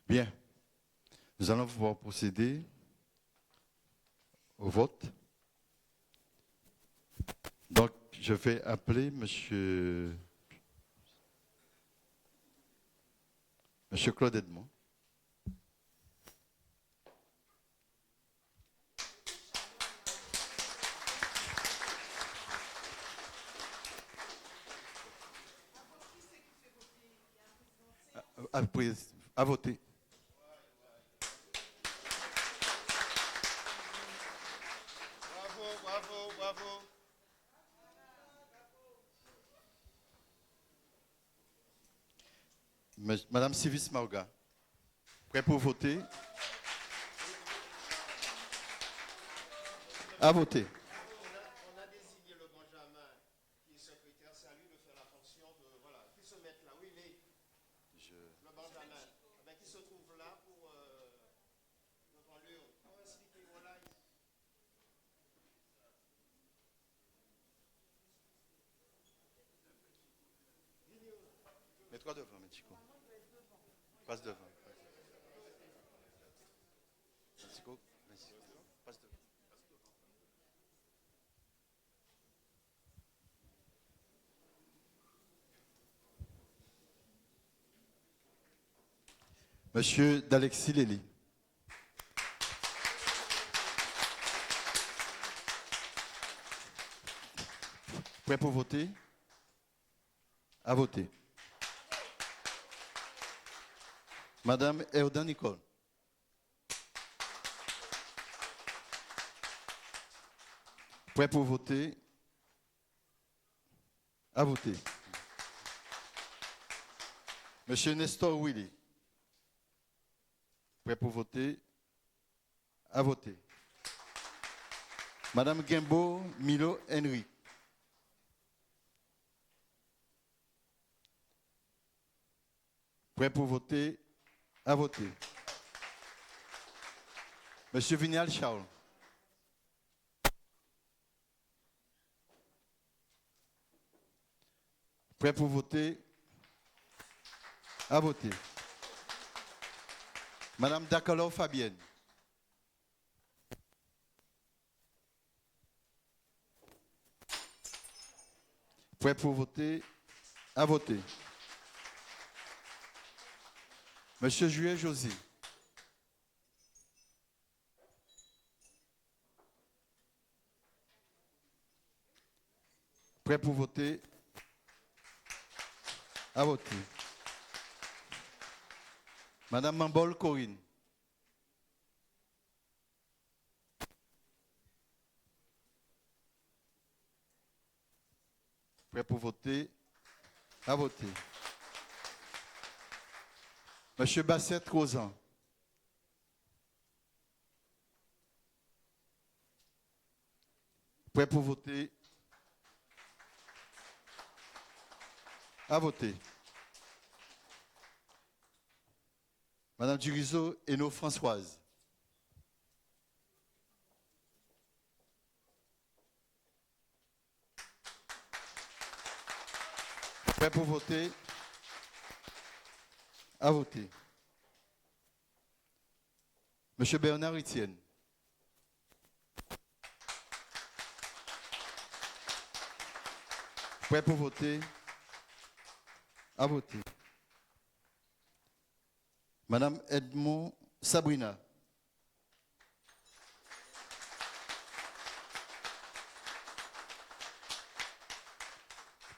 Bien, nous allons pouvoir procéder au vote. Donc, je vais appeler Monsieur Claude Edmond. À voter. Bravo. Madame Civis Marga, prêt pour voter? À voter. On a désigné le Benjamin, qui est secrétaire, c'est à lui de faire la fonction de. Voilà, qui se met là, où il est le Benjamin, qui se trouve là pour devant l'urne. Expliquez-moi là. Mets-toi devant, mes Chico. Passe devant. Chico, passe devant. Monsieur D'Alexis Lély. Prêt pour voter? À voter. Madame Erdan Nicole. Prêt pour voter? À voter. Monsieur Nestor Willy. Prêt pour voter? À voter. Madame Guimbaud Milo Henry. Prêt pour voter? À voter. Monsieur Vignal Charles. Prêt pour voter? À voter. Madame Dakalo Fabienne. Prêt pour voter? À voter. Monsieur Juillet José. Prêt pour voter? À voter. Madame Mambol Corinne. Prêt pour voter? À voter. Monsieur Bassette Rosan. Prêt pour voter? À voter. Madame Durizo Eno Françoise. Prêt pour voter? À voter. Monsieur Bernard Etienne. Prêt pour voter? À voter. Madame Edmond Sabrina.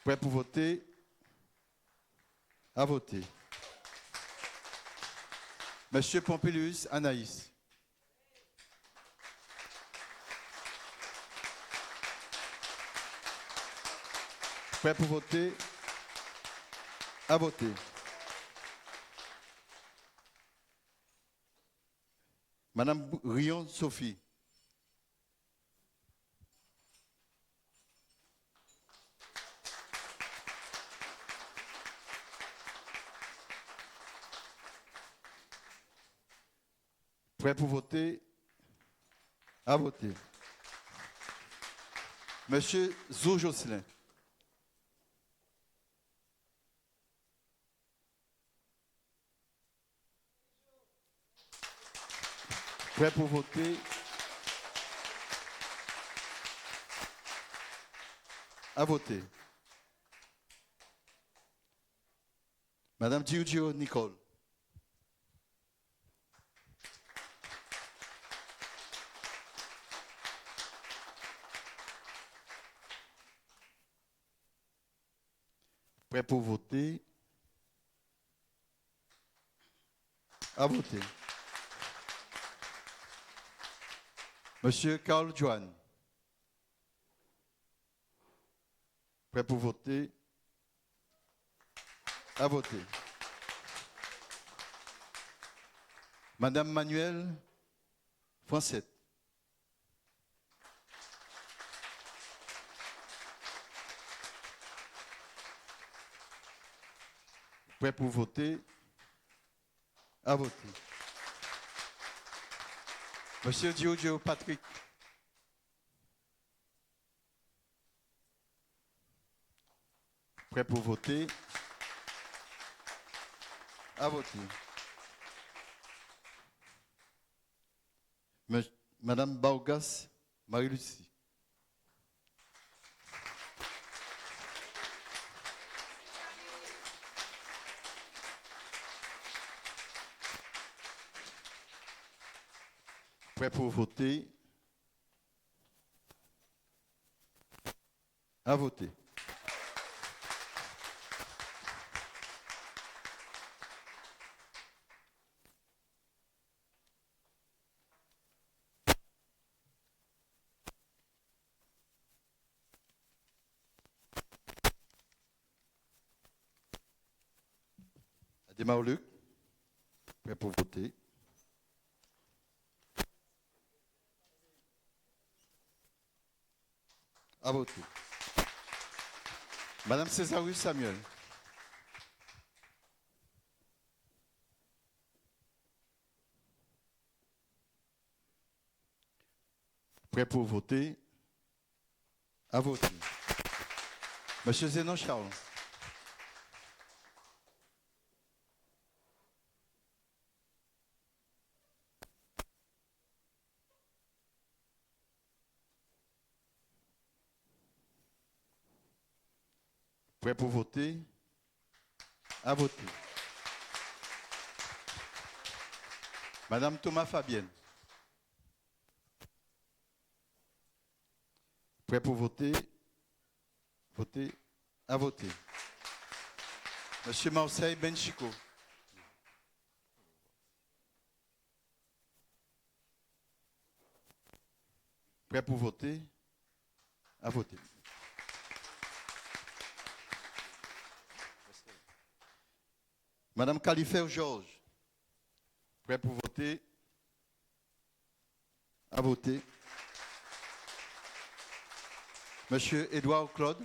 Prêt pour voter? À voter. Monsieur Pompilius Anaïs. Prêt pour voter? À voter. Madame Rion Sophie. Prêt pour voter? À voter. Monsieur Zou Josselin. Prêt pour voter? À voter. Madame Giugio Nicole. Prêt pour voter? À voter. Monsieur Carl Johan. Prêt pour voter? À voter. Madame Manuelle Francette. Prêt pour voter? À voter. Monsieur Giorgio Patrick. Prêt pour voter? À voter. Madame Baugas Marie-Lucie. Prêt pour voter? À voter. Démarre Luc. Prêt pour voter? À voter. Madame Césarus Samuel. Prêt pour voter? À voter. Monsieur Zénon Charles. Prêt pour voter? À voter. Madame Thomas Fabienne. Prêt pour voter? Voter? À voter. Monsieur Marseille Benchico. Prêt pour voter? À voter. Madame Califère Georges. Prêt pour voter? À voter. Monsieur Édouard Claude.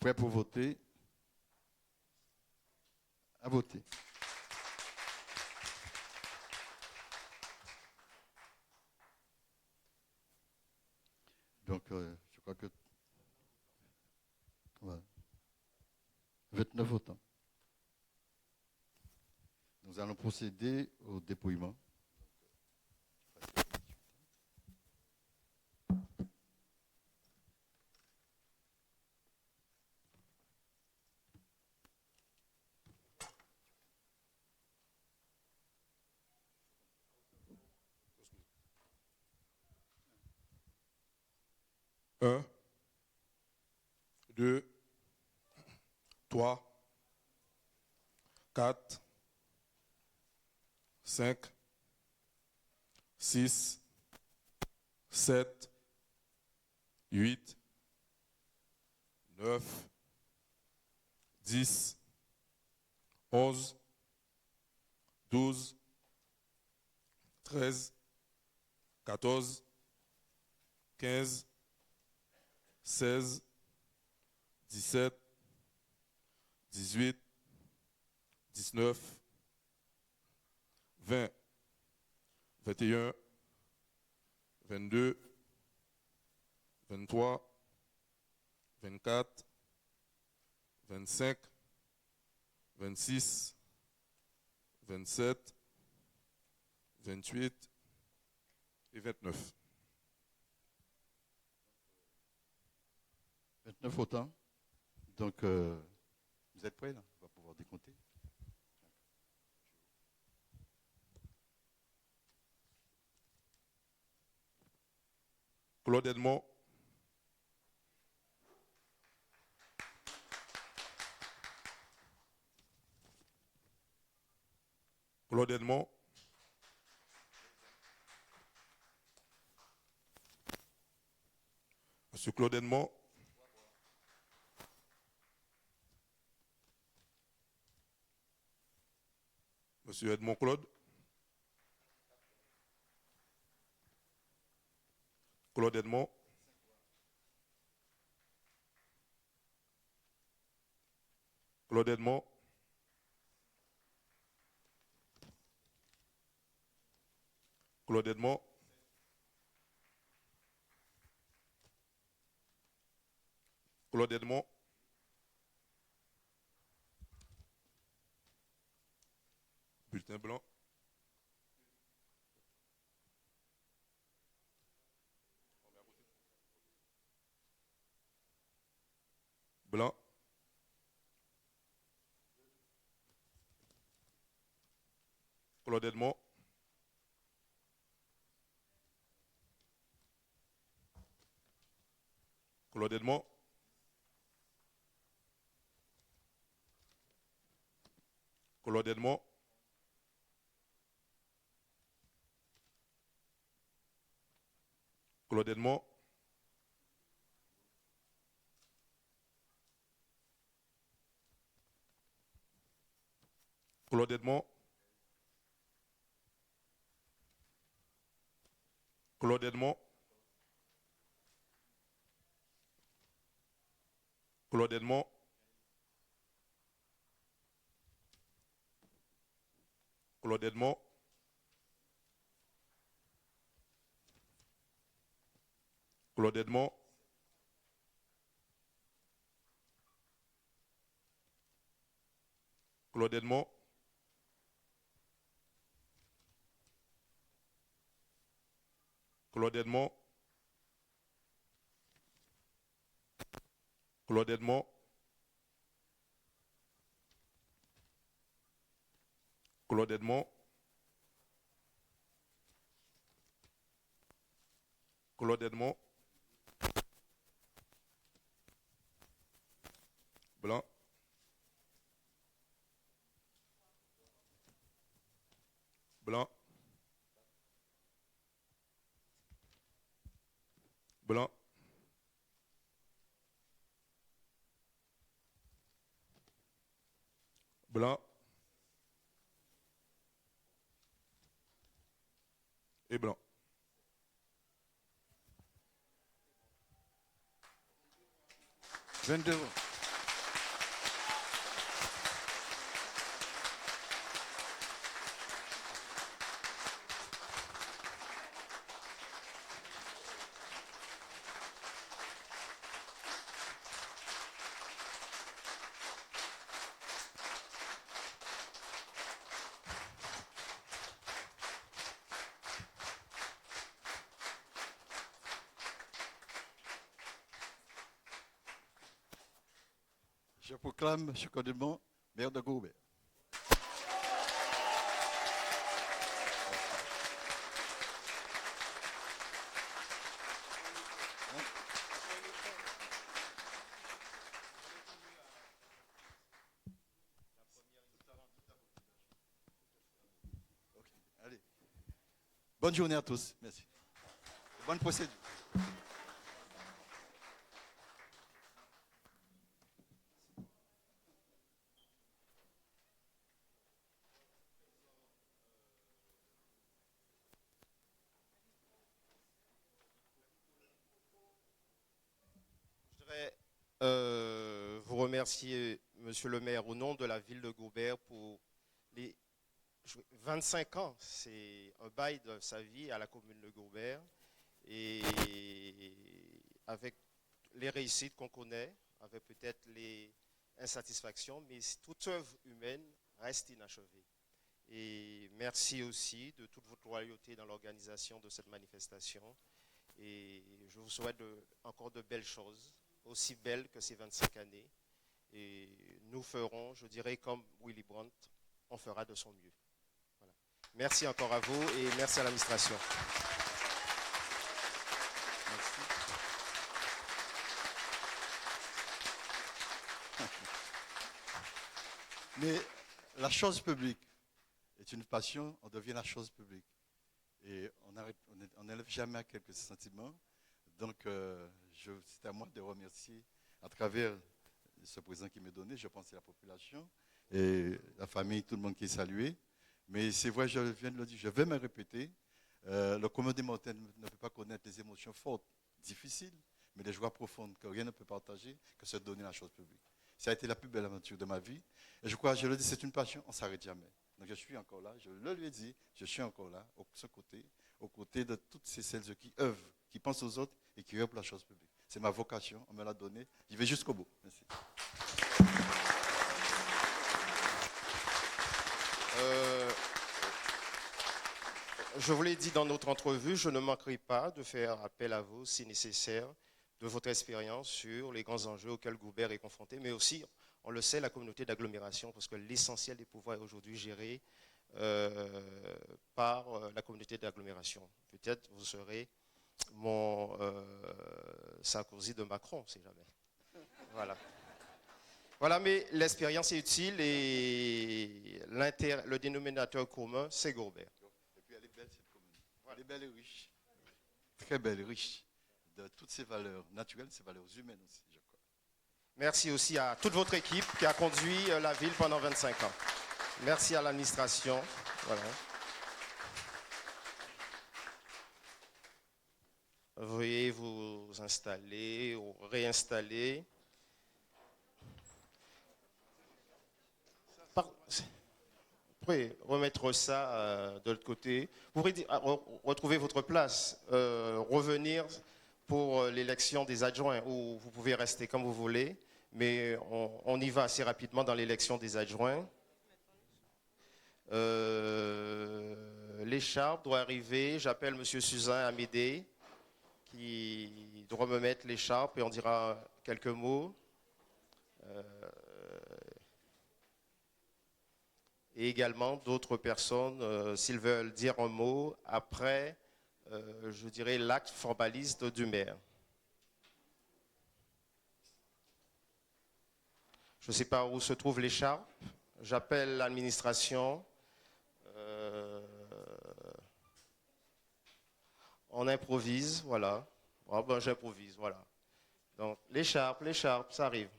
Prêt pour voter? À voter. Donc, je crois que... Voilà. 29 votants. Nous allons procéder au dépouillement. Un, 2, 3, 4, 5, 6, 7, 8, 9, 10, 11, 12, 13, 14, 15, 16, 17, 18, 19, 20, 21, 22, 23, 24, 25, 26, 27, 28 et 29. 29 autant. Donc, vous êtes prêts là? On va pouvoir décompter. Claude Edmond. Claude Edmond. Monsieur Claude Edmond. Monsieur Edmond Claude. Claude Edmond. Claude Edmond. Claude Edmond. Claude Edmond. Bulletin blanc. Blanc. Claude Edmond. Claude Edmond. Claude Edmond. Claude Edmond. Claude Edmond. Claude Edmond. Claude Edmond. Claude Edmond. Claude Edmond. Claude Edmond. Claude Edmond. Claude Edmond. Claude Edmond. Claude Edmond. Blanc. Blanc. Blanc. Blanc. Et blanc. Vingt-deux. Je proclame M. Claude Edmond maire de Goubert. Ok, allez. Bonne journée à tous. Merci. Bonne procédure. Je voudrais vous remercier, Monsieur le maire, au nom de la ville de Goubert pour les 25 ans, c'est un bail de sa vie à la commune de Gobert. Et avec les réussites qu'on connaît, avec peut-être les insatisfactions, mais toute œuvre humaine reste inachevée. Et merci aussi de toute votre loyauté dans l'organisation de cette manifestation. Et je vous souhaite encore de belles choses, aussi belles que ces 25 années. Et nous ferons, je dirais, comme Willy Brandt, on fera de son mieux. Voilà. Merci encore à vous et merci à l'administration. Merci. Mais la chose publique est une passion, on devient la chose publique. Et on n'élève jamais à quelques sentiments. Donc, c'est à moi de remercier à travers ce présent qui m'est donné. Je pense à la population et la famille, tout le monde qui est salué. Mais c'est vrai, je viens de le dire, je vais me répéter. Le commun des mortels ne peut pas connaître les émotions fortes, difficiles, mais les joies profondes que rien ne peut partager, que se donner la chose publique. Ça a été la plus belle aventure de ma vie. Et je crois, je le dis, c'est une passion, on ne s'arrête jamais. Donc je suis encore là, je le lui ai dit, je suis encore là, aux côtés de toutes celles qui œuvrent, qui pensent aux autres et qui œuvrent pour la chose publique. C'est ma vocation, on me l'a donné, j'y vais jusqu'au bout. Merci. Je vous l'ai dit dans notre entrevue, je ne manquerai pas de faire appel à vous si nécessaire, de votre expérience sur les grands enjeux auxquels Gobert est confronté, mais aussi, on le sait, la communauté d'agglomération, parce que l'essentiel des pouvoirs est aujourd'hui géré par la communauté d'agglomération. Peut-être vous serez mon Sarkozy de Macron, si jamais. Voilà. Voilà, mais l'expérience est utile et le dénominateur commun, c'est Gobert. Et puis elle est belle, cette commune. Elle est belle et riche. Très belle et riche de toutes ces valeurs naturelles, ces valeurs humaines aussi, je crois. Merci aussi à toute votre équipe qui a conduit la ville pendant 25 ans. Merci à l'administration. Voilà. Veuillez vous installer ou réinstaller. Vous pouvez remettre ça de l'autre côté. Vous pourrez retrouver votre place, revenir pour l'élection des adjoints, ou vous pouvez rester comme vous voulez, mais on y va assez rapidement dans l'élection des adjoints. L'écharpe doit arriver. J'appelle M. Suzanne Amédée, qui doit me mettre l'écharpe et on dira quelques mots. Et également d'autres personnes, s'ils veulent dire un mot, après, je dirais, l'acte formaliste du maire. Je ne sais pas où se trouve l'écharpe. J'appelle l'administration. On improvise, voilà. Oh, ben, j'improvise, voilà. Donc, l'écharpe, ça arrive.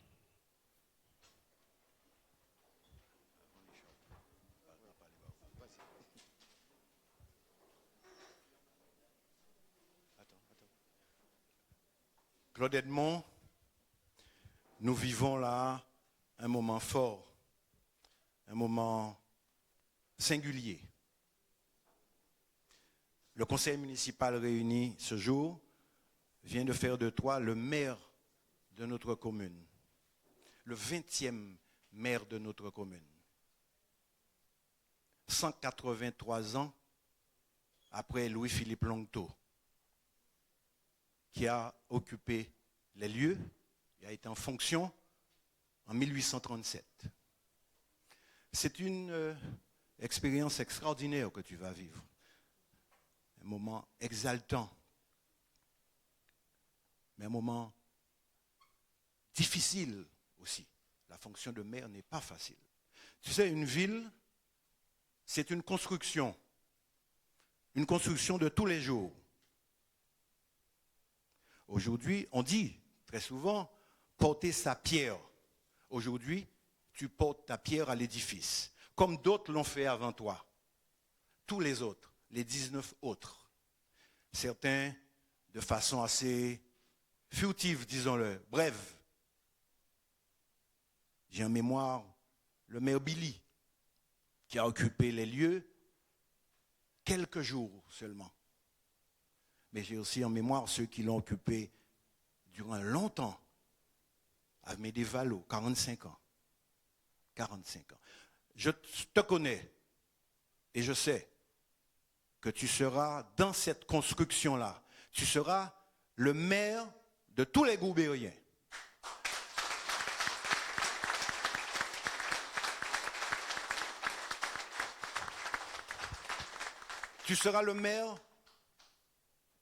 Claude Edmond, nous vivons là un moment fort, un moment singulier. Le conseil municipal réuni ce jour vient de faire de toi le maire de notre commune, le 20e maire de notre commune. 183 ans après Louis-Philippe Longteau, qui a occupé les lieux, il a été en fonction en 1837. C'est une expérience extraordinaire que tu vas vivre, un moment exaltant, mais un moment difficile aussi. La fonction de maire n'est pas facile. Tu sais, une ville, c'est une construction de tous les jours. Aujourd'hui, on dit très souvent porter sa pierre. Aujourd'hui, tu portes ta pierre à l'édifice, comme d'autres l'ont fait avant toi. Tous les autres, les 19 autres. Certains de façon assez furtive, disons-le, brève. J'ai en mémoire le maire Billy, qui a occupé les lieux quelques jours seulement. Mais j'ai aussi en mémoire ceux qui l'ont occupé durant longtemps, à Médévalo, 45 ans. 45 ans. Je te connais et je sais que tu seras dans cette construction-là. Tu seras le maire de tous les Goubériens. Tu seras le maire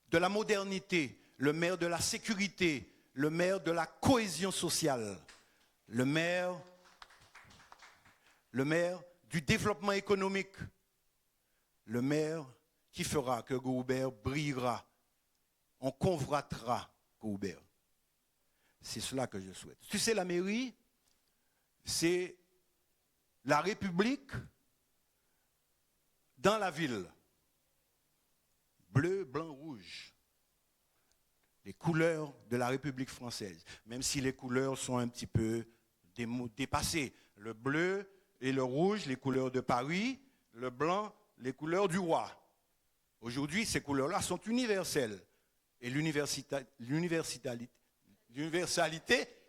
de la modernité, le maire de la sécurité, le maire de la cohésion sociale, le maire du développement économique, le maire qui fera que Goubert brillera. On convoitera Goubert. C'est cela que je souhaite. Tu sais, la mairie, c'est la République dans la ville. Bleu, blanc, rouge. Les couleurs de la République française, même si les couleurs sont un petit peu dépassées. Le bleu et le rouge, les couleurs de Paris, le blanc, les couleurs du roi. Aujourd'hui, ces couleurs-là sont universelles. Et l'universalité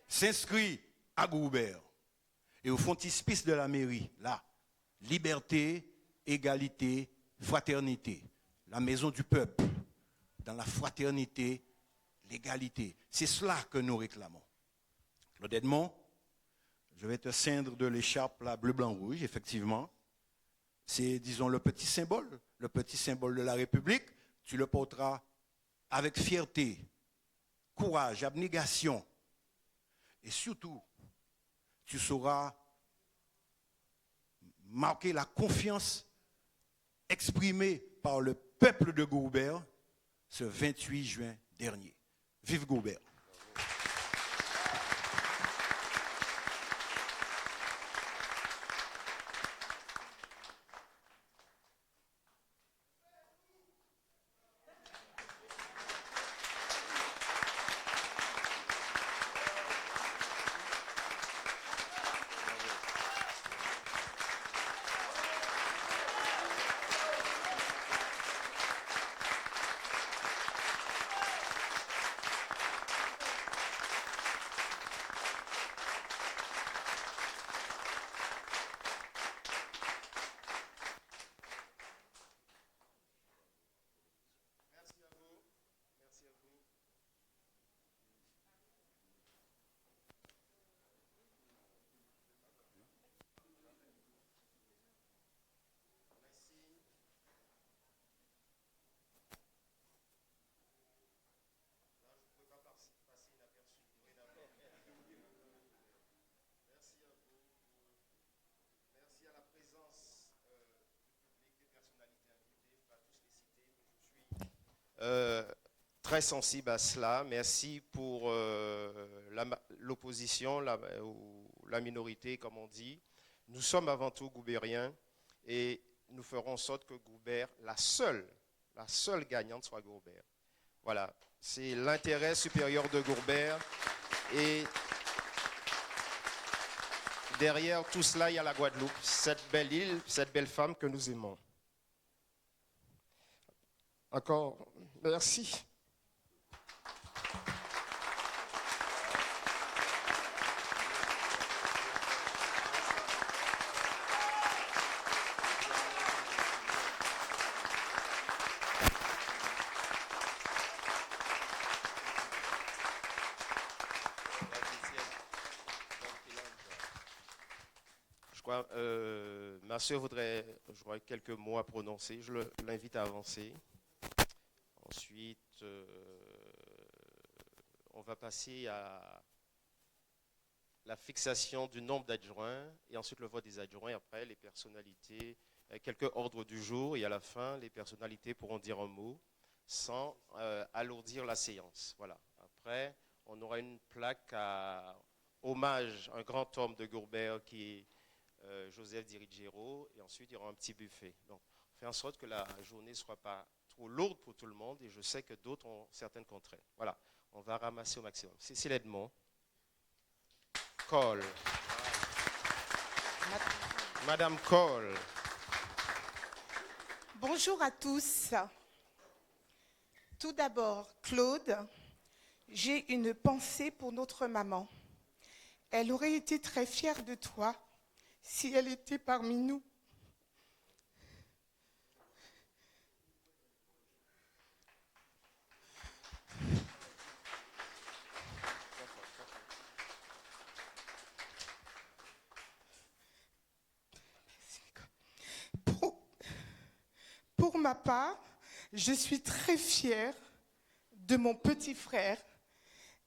s'inscrit à Goubert. Et au frontispice de la mairie, là, liberté, égalité, fraternité. La maison du peuple, dans la fraternité, l'égalité. C'est cela que nous réclamons. Claude Edmond, je vais te ceindre de l'écharpe là, bleu, blanc, rouge, effectivement. C'est, disons, le petit symbole de la République. Tu le porteras avec fierté, courage, abnégation. Et surtout, tu sauras marquer la confiance exprimée par le peuple de Goubert ce 28 juin dernier. Vive Goubert! Très sensible à cela. Merci pour l'opposition ou la minorité, comme on dit. Nous sommes avant tout goubériens et nous ferons en sorte que Goubert, la seule gagnante soit Goubert. Voilà, c'est l'intérêt supérieur de Goubert. Et derrière tout cela, il y a la Guadeloupe, cette belle île, cette belle femme que nous aimons. Encore, merci. Je crois, ma soeur j'aurais quelques mots à prononcer. Je l'invite à avancer. Ensuite, on va passer à la fixation du nombre d'adjoints et ensuite le vote des adjoints. Et après, les personnalités, quelques ordres du jour. Et à la fin, les personnalités pourront dire un mot sans alourdir la séance. Voilà. Après, on aura une plaque à hommage à un grand homme de Goubert qui est Joseph Dirigero. Et ensuite, il y aura un petit buffet. Donc, on fait en sorte que la journée ne soit pas trop lourde pour tout le monde et je sais que d'autres ont certaines contraintes. Voilà, on va ramasser au maximum. Cécile Edmond. Cole. Madame Cole. Bonjour à tous. Tout d'abord, Claude, j'ai une pensée pour notre maman. Elle aurait été très fière de toi si elle était parmi nous. Pour ma part, je suis très fière de mon petit frère,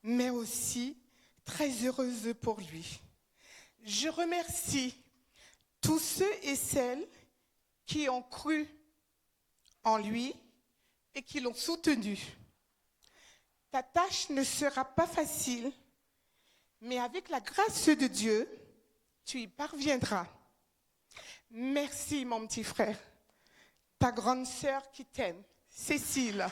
mais aussi très heureuse pour lui. Je remercie tous ceux et celles qui ont cru en lui et qui l'ont soutenu. Ta tâche ne sera pas facile, mais avec la grâce de Dieu, tu y parviendras. Merci, mon petit frère. Ta grande sœur qui t'aime, Cécile.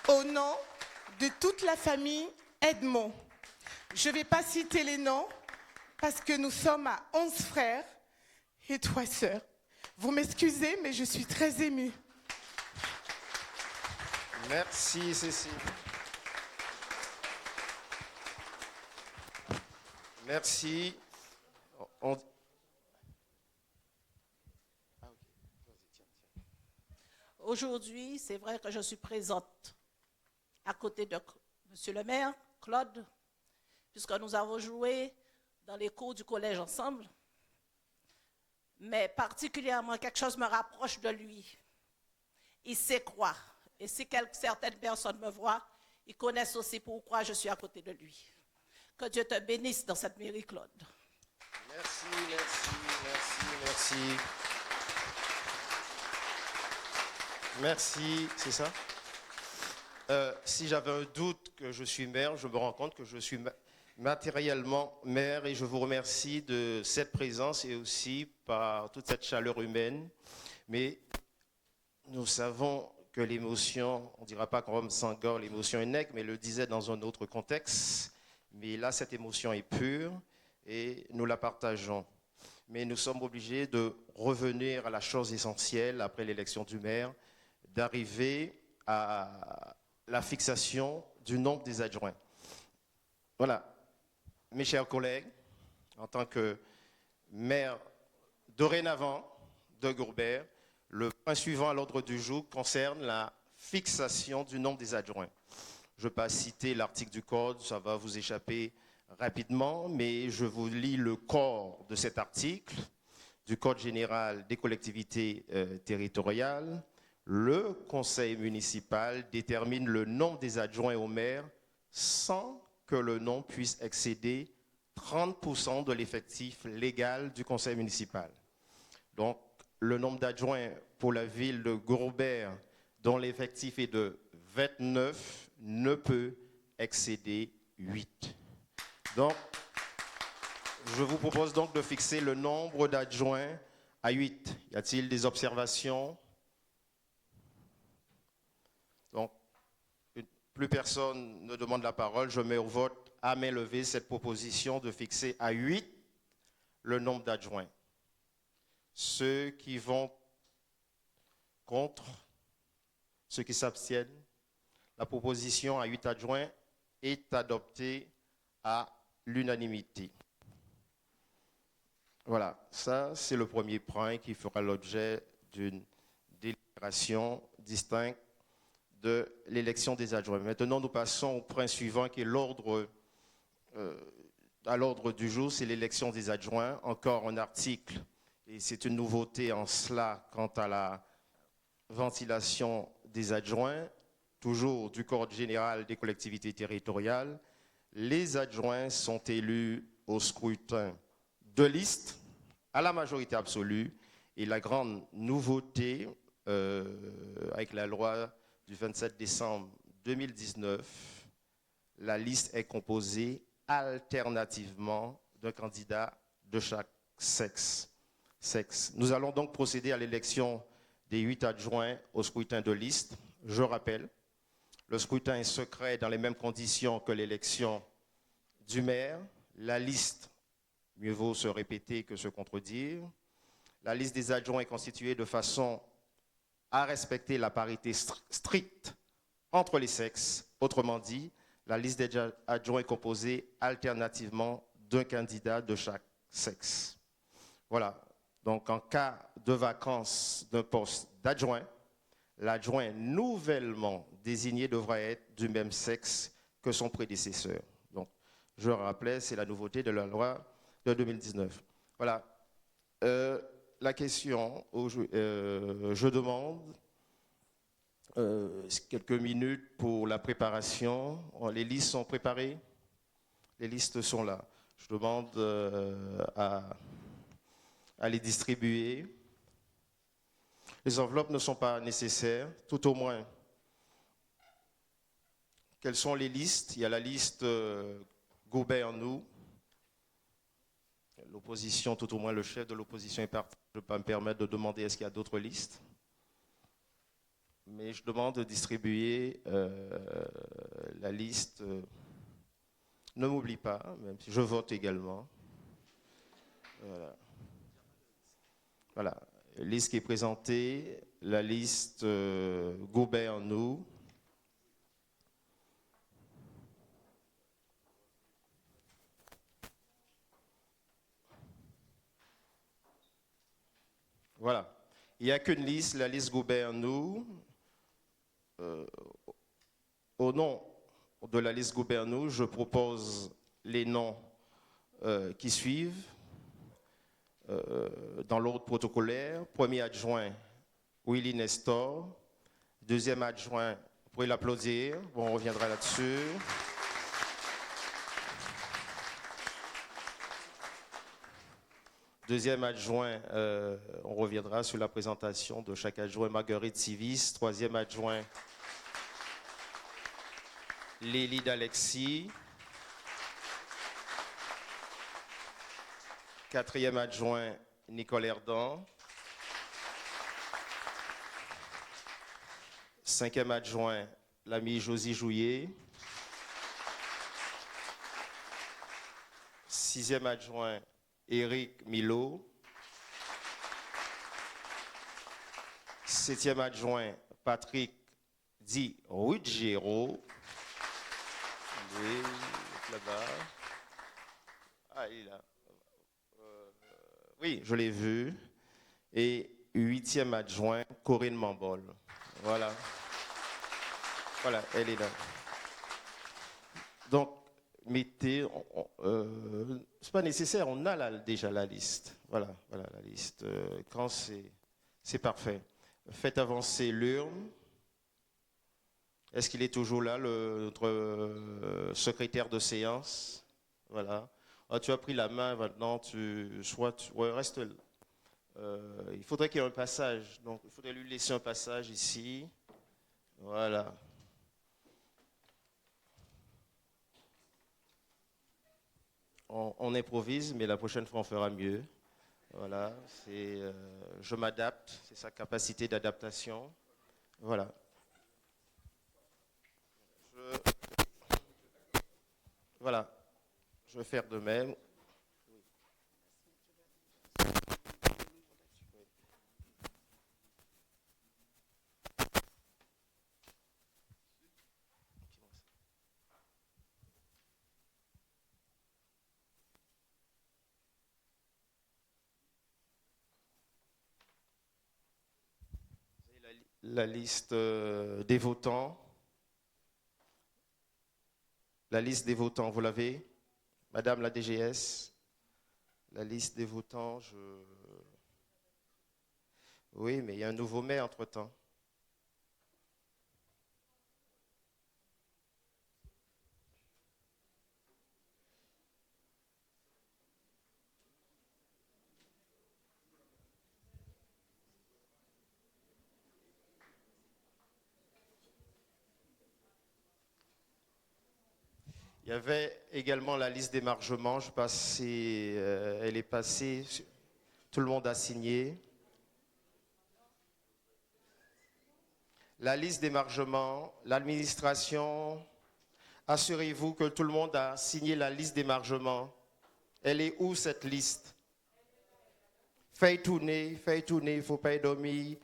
Au nom de toute la famille Edmond, je ne vais pas citer les noms parce que nous sommes à 11 frères et 3 sœurs. Vous m'excusez, mais je suis très émue. Merci, Cécile. Merci. Aujourd'hui, c'est vrai que je suis présente à côté de Monsieur le maire, Claude, puisque nous avons joué dans les cours du collège ensemble. Mais particulièrement, quelque chose me rapproche de lui. Il sait quoi. Et si certaines personnes me voient, ils connaissent aussi pourquoi je suis à côté de lui. Que Dieu te bénisse dans cette mairie, Claude. Merci, merci, merci, merci. Merci, c'est ça? Si j'avais un doute que je suis maire, je me rends compte que je suis matériellement maire et je vous remercie de cette présence et aussi par toute cette chaleur humaine. Mais nous savons que l'émotion, on ne dira pas qu'en homme s'engore, l'émotion est nègre, mais le disait dans un autre contexte. Mais là, cette émotion est pure et nous la partageons. Mais nous sommes obligés de revenir à la chose essentielle après l'élection du maire, d'arriver à la fixation du nombre des adjoints. Voilà, mes chers collègues, en tant que maire dorénavant de Gourbert, le point suivant à l'ordre du jour concerne la fixation du nombre des adjoints. Je ne vais pas citer l'article du code, ça va vous échapper rapidement, mais je vous lis le corps de cet article du Code général des collectivités territoriales. Le conseil municipal détermine le nombre des adjoints au maire sans que le nombre puisse excéder 30% de l'effectif légal du conseil municipal. Donc, le nombre d'adjoints pour la ville de Gourbert, dont l'effectif est de 29, ne peut excéder 8. Donc, je vous propose donc de fixer le nombre d'adjoints à 8. Y a-t-il des observations? Donc, plus personne ne demande la parole. Je mets au vote à main levée cette proposition de fixer à 8 le nombre d'adjoints. Ceux qui vont contre, ceux qui s'abstiennent, la proposition à 8 adjoints est adoptée à l'unanimité. Voilà, ça c'est le premier point qui fera l'objet d'une délibération distincte de l'élection des adjoints. Maintenant, nous passons au point suivant qui est à l'ordre du jour, c'est l'élection des adjoints. Encore un article, et c'est une nouveauté en cela quant à la ventilation des adjoints, toujours du Code général des collectivités territoriales. Les adjoints sont élus au scrutin de liste à la majorité absolue. Et la grande nouveauté avec la loi du 27 décembre 2019, la liste est composée alternativement d'un candidat de chaque sexe. Nous allons donc procéder à l'élection des 8 adjoints au scrutin de liste. Je rappelle, le scrutin est secret dans les mêmes conditions que l'élection du maire. La liste, mieux vaut se répéter que se contredire. La liste des adjoints est constituée de façon à respecter la parité stricte entre les sexes. Autrement dit, la liste des adjoints est composée alternativement d'un candidat de chaque sexe. Voilà. Donc, en cas de vacance d'un poste d'adjoint, l'adjoint nouvellement désigné devra être du même sexe que son prédécesseur. Donc, je rappelais, c'est la nouveauté de la loi de 2019. Voilà. La question, je demande quelques minutes pour la préparation. Les listes sont préparées? Les listes sont là. Je demande à les distribuer. Les enveloppes ne sont pas nécessaires, tout au moins. Quelles sont les listes? Il y a la liste Goubert-nous. L'opposition, tout au moins le chef de l'opposition est parti. Je ne vais pas me permettre de demander est-ce qu'il y a d'autres listes. Mais je demande de distribuer la liste. Ne m'oublie pas, même si je vote également. Voilà. Voilà. Liste qui est présentée, la liste Goubert-nous. Voilà. Il n'y a qu'une liste, la liste Goubert-nous. Au nom de la liste Goubert-nous, je propose les noms qui suivent. Dans l'ordre protocolaire, premier adjoint, Willy Nestor. Deuxième adjoint, vous pouvez l'applaudir, bon, on reviendra là-dessus. Deuxième adjoint, on reviendra sur la présentation de chaque adjoint, Marguerite Sivis. Troisième adjoint, Lélie d'Alexis. Quatrième adjoint, Nicole Herdan. Cinquième adjoint, l'ami Josie Jouillet. Sixième adjoint, Éric Milo. Septième adjoint, Patrick Di Ruggiero. Là-bas. Ah, il est là. Oui, je l'ai vu. Et huitième adjoint, Corinne Mambol. Voilà. Voilà, elle est là. Donc, mettez... c'est pas nécessaire, on a déjà la liste. Voilà, voilà la liste. Quand c'est parfait. Faites avancer l'urne. Est-ce qu'il est toujours là, notre secrétaire de séance? Voilà. Ah, tu as pris la main maintenant, reste là. Il faudrait qu'il y ait un passage, donc il faudrait lui laisser un passage ici. Voilà. On improvise, mais la prochaine fois on fera mieux. Voilà, je m'adapte, c'est sa capacité d'adaptation. Voilà. Voilà. Je vais faire de même. La liste des votants. La liste des votants, vous l'avez? Madame la DGS, la liste des votants, Oui, mais il y a un nouveau maire entre-temps. Il y avait également la liste d'émargement, elle est passée, tout le monde a signé. La liste d'émargement, l'administration Assurez-vous que tout le monde a signé la liste d'émargement. Elle est où cette liste? Faites tourner, il ne faut pas y dormir.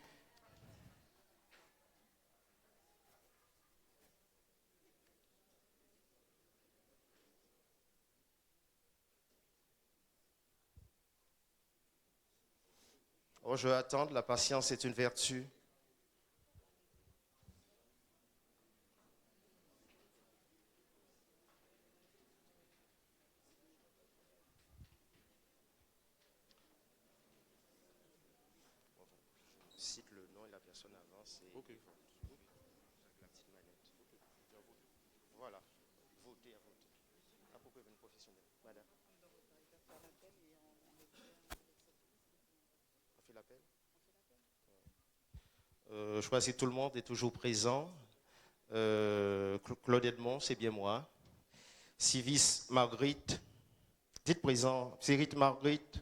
Oh, je vais attendre, la patience est une vertu. Je cite le nom et la personne avance. Et Ok. la petite manette. Voilà. Votez à voter. Approprié une professionnelle. Madame. On fait l'appel? Je crois que tout le monde est toujours présent. Claude Edmond, c'est bien moi. Civis Marguerite, dites présent. Cyrite Marguerite,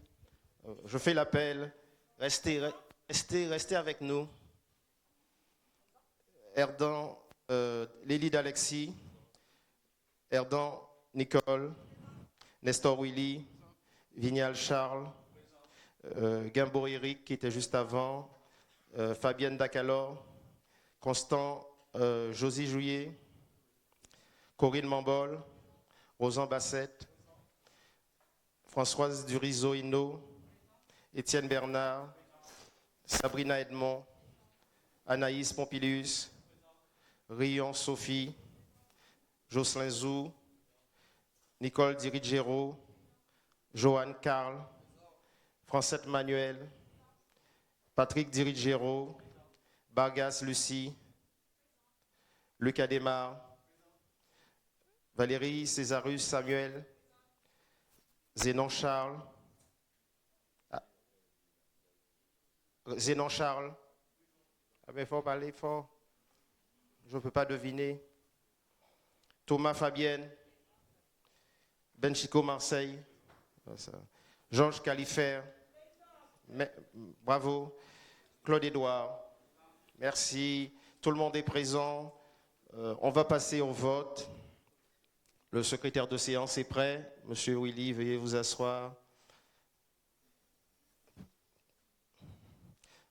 je fais l'appel. Restez avec nous. Erdan, Lélie d'Alexis, Erdan Nicole, Nestor Willy, Vignal Charles, Gimbo Eric qui était juste avant, Fabienne Dacalor, Constant Josie Jouillet, Corinne Mambol, Rosan Bassette, Françoise Durizo-Hino, Étienne Bernard, Sabrina Edmond, Anaïs Pompilius, Rion Sophie, Jocelyn Zou, Nicole Dirigero, Joanne Carl, Francette Manuel, Patrick Dirigero, Bargas Lucie, Lucas Desmar, Valérie Césarus Samuel, Zénon Charles, Zénon Charles, ah ben il faut parler fort, je ne peux pas deviner, Thomas Fabienne, Benchico Marseille, Georges Califère, bravo, Claude Édouard, merci, tout le monde est présent, on va passer au vote. Le secrétaire de séance est prêt. Monsieur Willy, veuillez vous asseoir.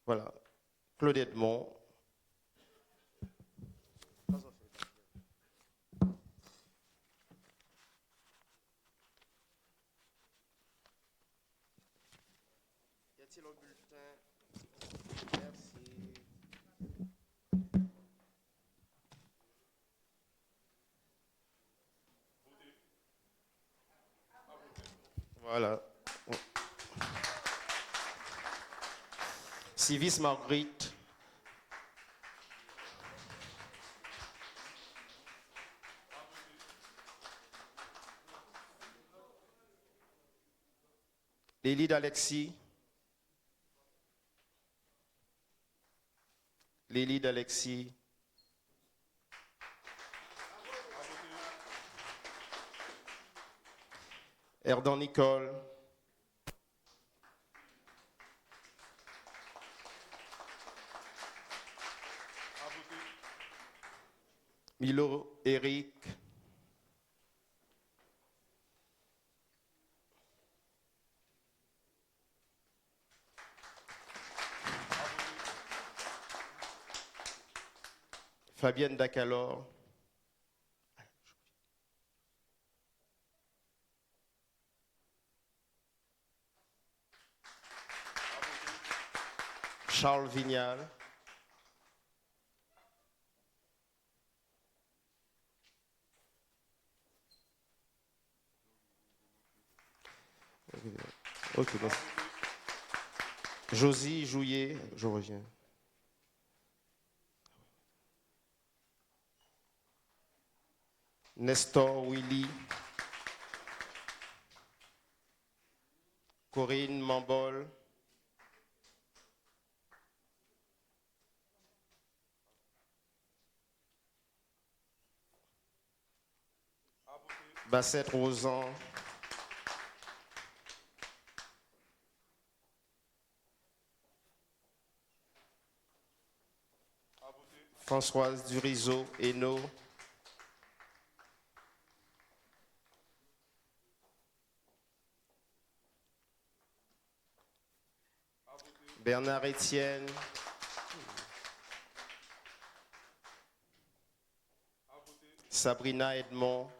Voilà. Claude Edmond. Y a-t-il un bulletin? Merci. Voilà. Civis Marguerite. Lélie d'Alexis. Lélie d'Alexis. Erdan Nicole. Milo Eric. Fabienne Dacalor. Charles Vignal. Ok, bon. Josie Jouillet, je reviens. Nestor Willy. Corinne Mambol. Bassette Rosan. Françoise Durizo Hainaut. Bernard Etienne. Sabrina Edmond.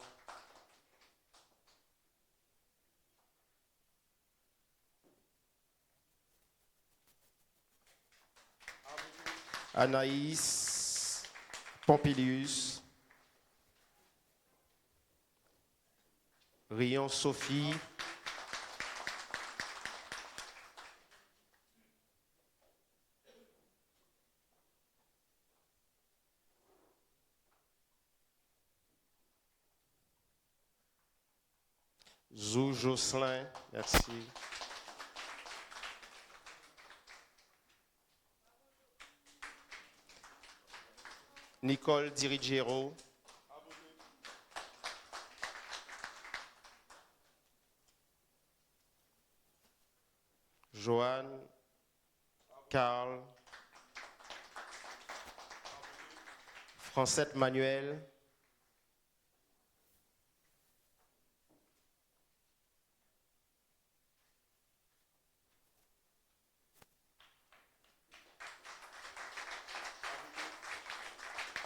Anaïs Pompilius. Rion Sophie. Zou Jocelyn, merci. Nicole Dirigero. Joanne, Carl, Francette Manuel,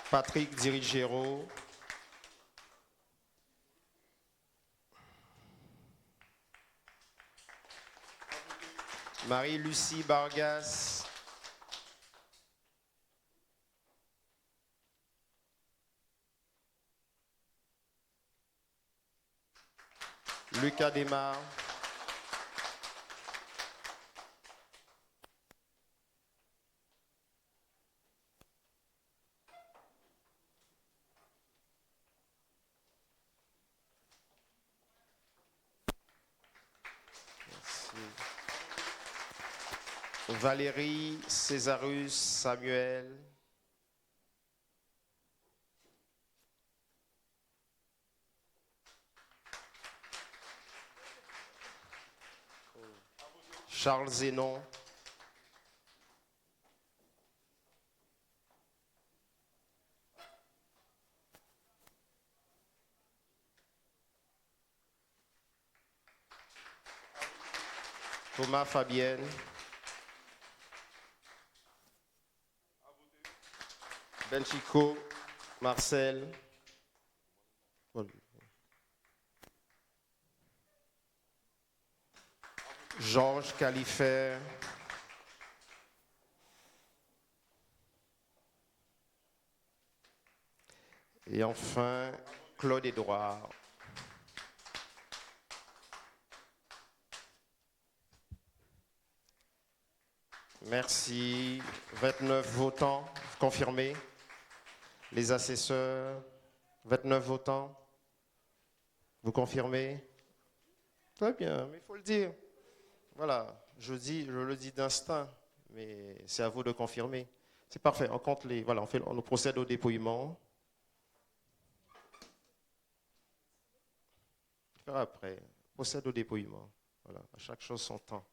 Patrick Dirigero, Marie-Lucie Vargas, Lucas Desmar, Valérie Césarus Samuel, Charles Zénon, Thomas Fabienne, Benchico, Marcel, Georges Califère, et enfin Claude Édouard. Merci. 29 votants confirmés. Les assesseurs, 29 votants. Vous confirmez? Très bien, mais il faut le dire. Voilà, je le dis d'instinct, mais c'est à vous de confirmer. C'est parfait. On compte les. Voilà, on procède au dépouillement. On fera après. On procède au dépouillement. Voilà, à chaque chose son temps.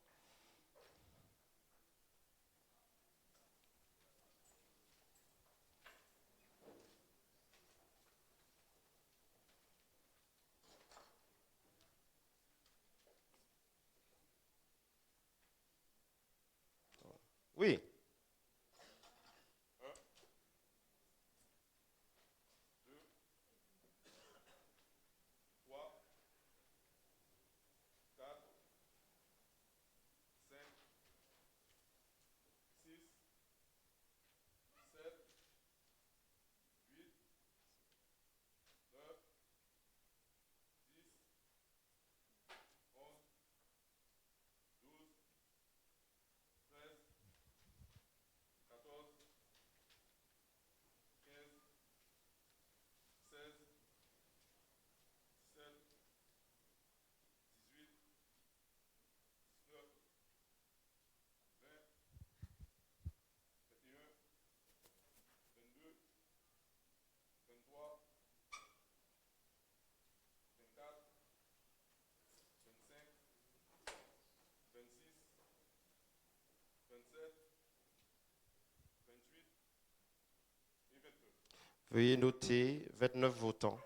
Oui. Veuillez noter 29 votants.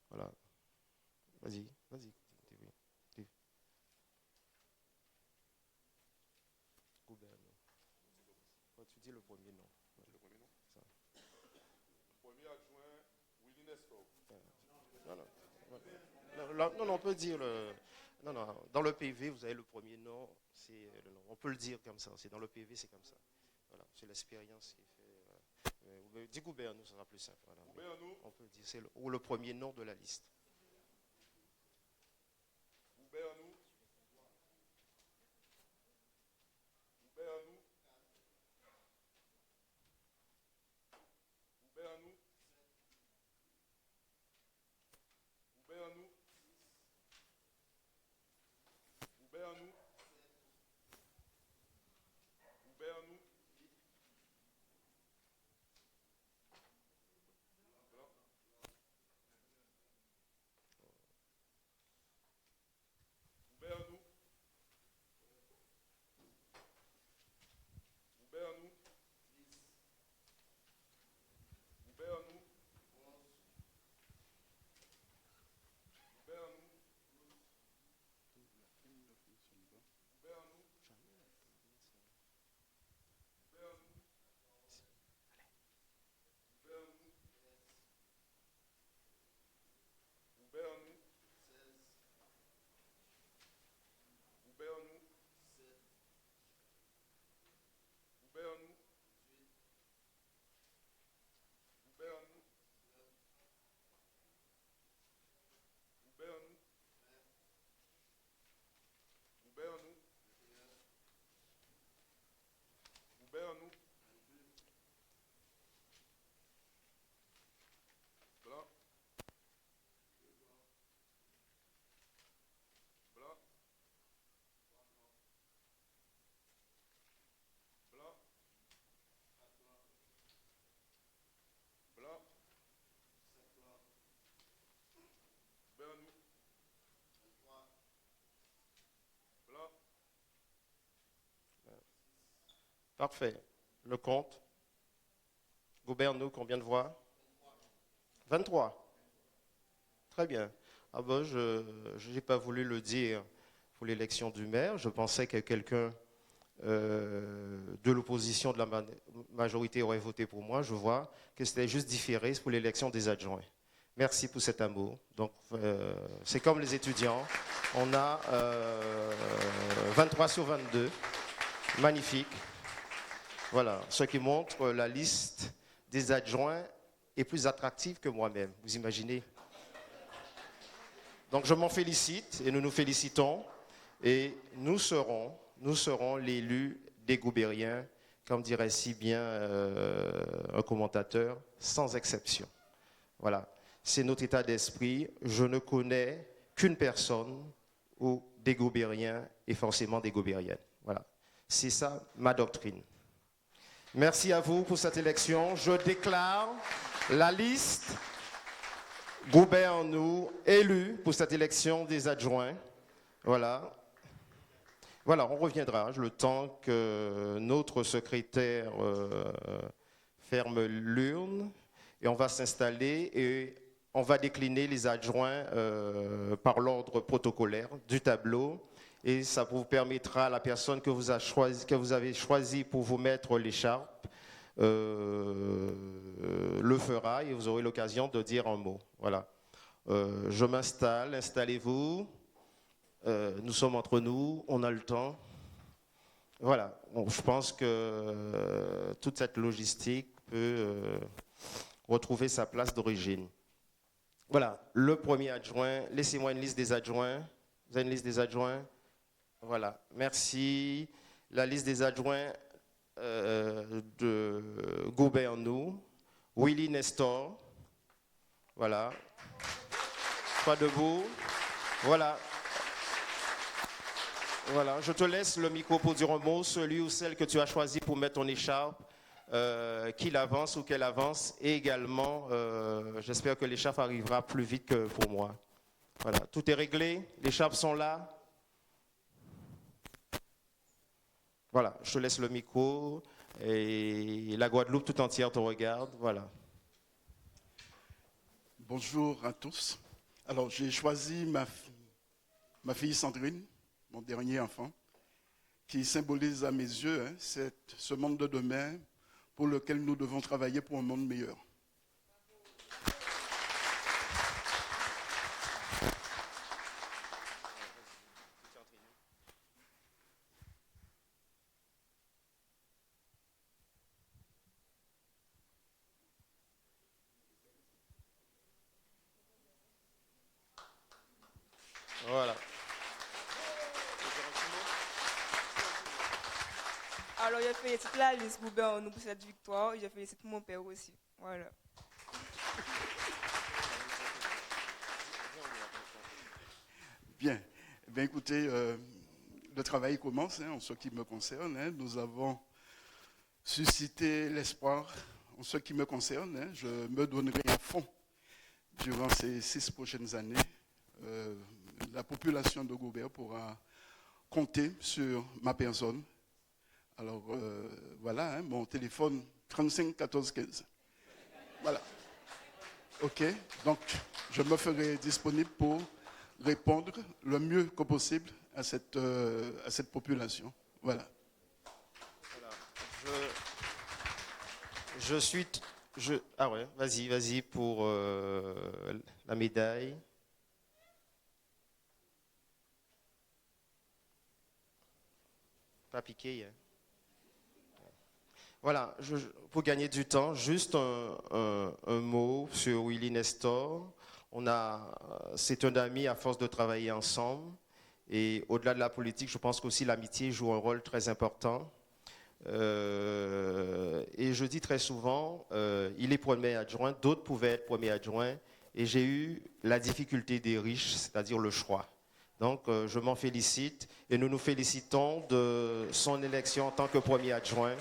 Voilà. Vas-y, vas-y. Non, on peut dire non, dans le PV, vous avez le premier nom, c'est le nom. On peut le dire comme ça. C'est dans le PV, c'est comme ça. Voilà, c'est l'expérience qui fait. Dis Goubernou, ça sera plus simple. Voilà. On peut le dire, c'est le premier nom de la liste. Goubernou. Goubernou. Goubernou. Goubernou. Goubernou. Goubernou. Goubernou. Goubernou. Goubernou. Blanc. Blanc. Blanc. Blanc. Goubernou. Blanc. Parfait. Le compte. Goubernou, combien de voix? 23. Très bien. Ah ben, je n'ai pas voulu le dire pour l'élection du maire. Je pensais que quelqu'un de l'opposition de la majorité aurait voté pour moi. Je vois que c'était juste différé pour l'élection des adjoints. Merci pour cet amour. Donc, c'est comme les étudiants. On a 23 sur 22. Magnifique. Voilà, ce qui montre la liste des adjoints est plus attractive que moi-même. Vous imaginez? Donc, je m'en félicite et nous nous félicitons. Et nous serons l'élu des Goubériens, comme dirait si bien un commentateur, sans exception. Voilà, c'est notre état d'esprit. Je ne connais qu'une personne ou des Goubériens et forcément des Goubériennes. Voilà, c'est ça ma doctrine. Merci à vous pour cette élection. Je déclare la liste Goubernou élue pour cette élection des adjoints. Voilà. Voilà, on reviendra le temps que notre secrétaire ferme l'urne et on va s'installer et on va décliner les adjoints par l'ordre protocolaire du tableau et ça vous permettra à la personne que vous avez choisi pour vous mettre l'écharpe le fera et vous aurez l'occasion de dire un mot. Voilà. Je m'installe, installez-vous. Nous sommes entre nous, on a le temps. Voilà, bon, je pense que toute cette logistique peut retrouver sa place d'origine. Voilà, le premier adjoint, laissez-moi une liste des adjoints. Vous avez une liste des adjoints? Voilà, merci. La liste des adjoints de Goubernou, Willy Nestor. Voilà, pas debout. Voilà. Voilà, je te laisse le micro pour dire un mot, celui ou celle que tu as choisi pour mettre ton écharpe, qu'il avance ou qu'elle avance, et également, j'espère que l'écharpe arrivera plus vite que pour moi. Voilà, tout est réglé, les écharpes sont là. Voilà, je te laisse le micro, et la Guadeloupe tout entière te regarde, voilà. Bonjour à tous. Alors, j'ai choisi ma fille Sandrine, mon dernier enfant, qui symbolise à mes yeux ce monde de demain pour lequel nous devons travailler pour un monde meilleur. Voilà. Alors, je félicite la liste pour nous pour cette victoire. Je félicite mon père aussi. Voilà. Bien. Eh bien, écoutez, le travail commence, en ce qui me concerne. Nous avons suscité l'espoir. En ce qui me concerne, je me donnerai à fond durant ces 6 prochaines années. La population de Goubert pourra compter sur ma personne. Alors, voilà, mon téléphone 35 14 15. Voilà. OK. Donc, je me ferai disponible pour répondre le mieux que possible à cette population. Voilà. Ah ouais, vas-y pour la médaille. Pas piqué, hein. Voilà, pour gagner du temps, juste un mot sur Willy Nestor. C'est un ami à force de travailler ensemble. Et au-delà de la politique, je pense qu'aussi l'amitié joue un rôle très important. Et je dis très souvent, il est premier adjoint, d'autres pouvaient être premiers adjoints. Et j'ai eu la difficulté des riches, c'est-à-dire le choix. Donc, je m'en félicite. Et nous nous félicitons de son élection en tant que premier adjoint.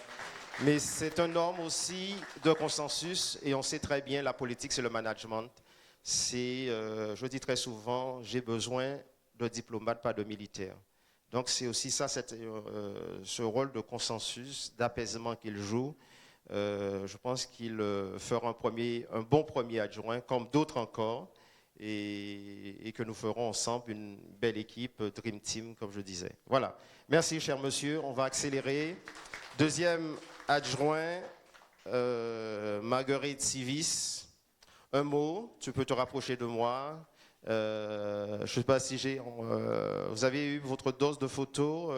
Mais c'est un homme aussi de consensus et on sait très bien la politique, c'est le management. Je dis très souvent, j'ai besoin de diplomates, pas de militaires. Donc c'est aussi ça, ce rôle de consensus, d'apaisement qu'il joue. Je pense qu'il fera un bon premier adjoint, comme d'autres encore, et que nous ferons ensemble une belle équipe, Dream Team, comme je disais. Voilà. Merci, cher monsieur. On va accélérer. Deuxième adjoint, Marguerite Sivis. Un mot, tu peux te rapprocher de moi. Je ne sais pas si vous avez eu votre dose de photos,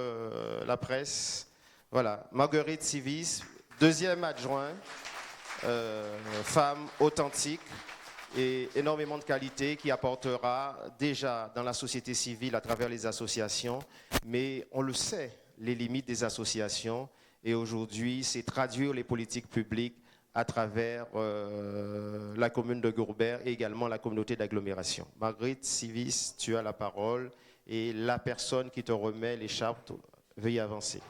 la presse. Voilà, Marguerite Sivis, deuxième adjoint, femme authentique et énormément de qualité qui apportera déjà dans la société civile à travers les associations. Mais on le sait, les limites des associations. Et aujourd'hui, c'est traduire les politiques publiques à travers la commune de Goubert et également la communauté d'agglomération. Marguerite Sivis, tu as la parole et la personne qui te remet l'écharpe, veuillez avancer.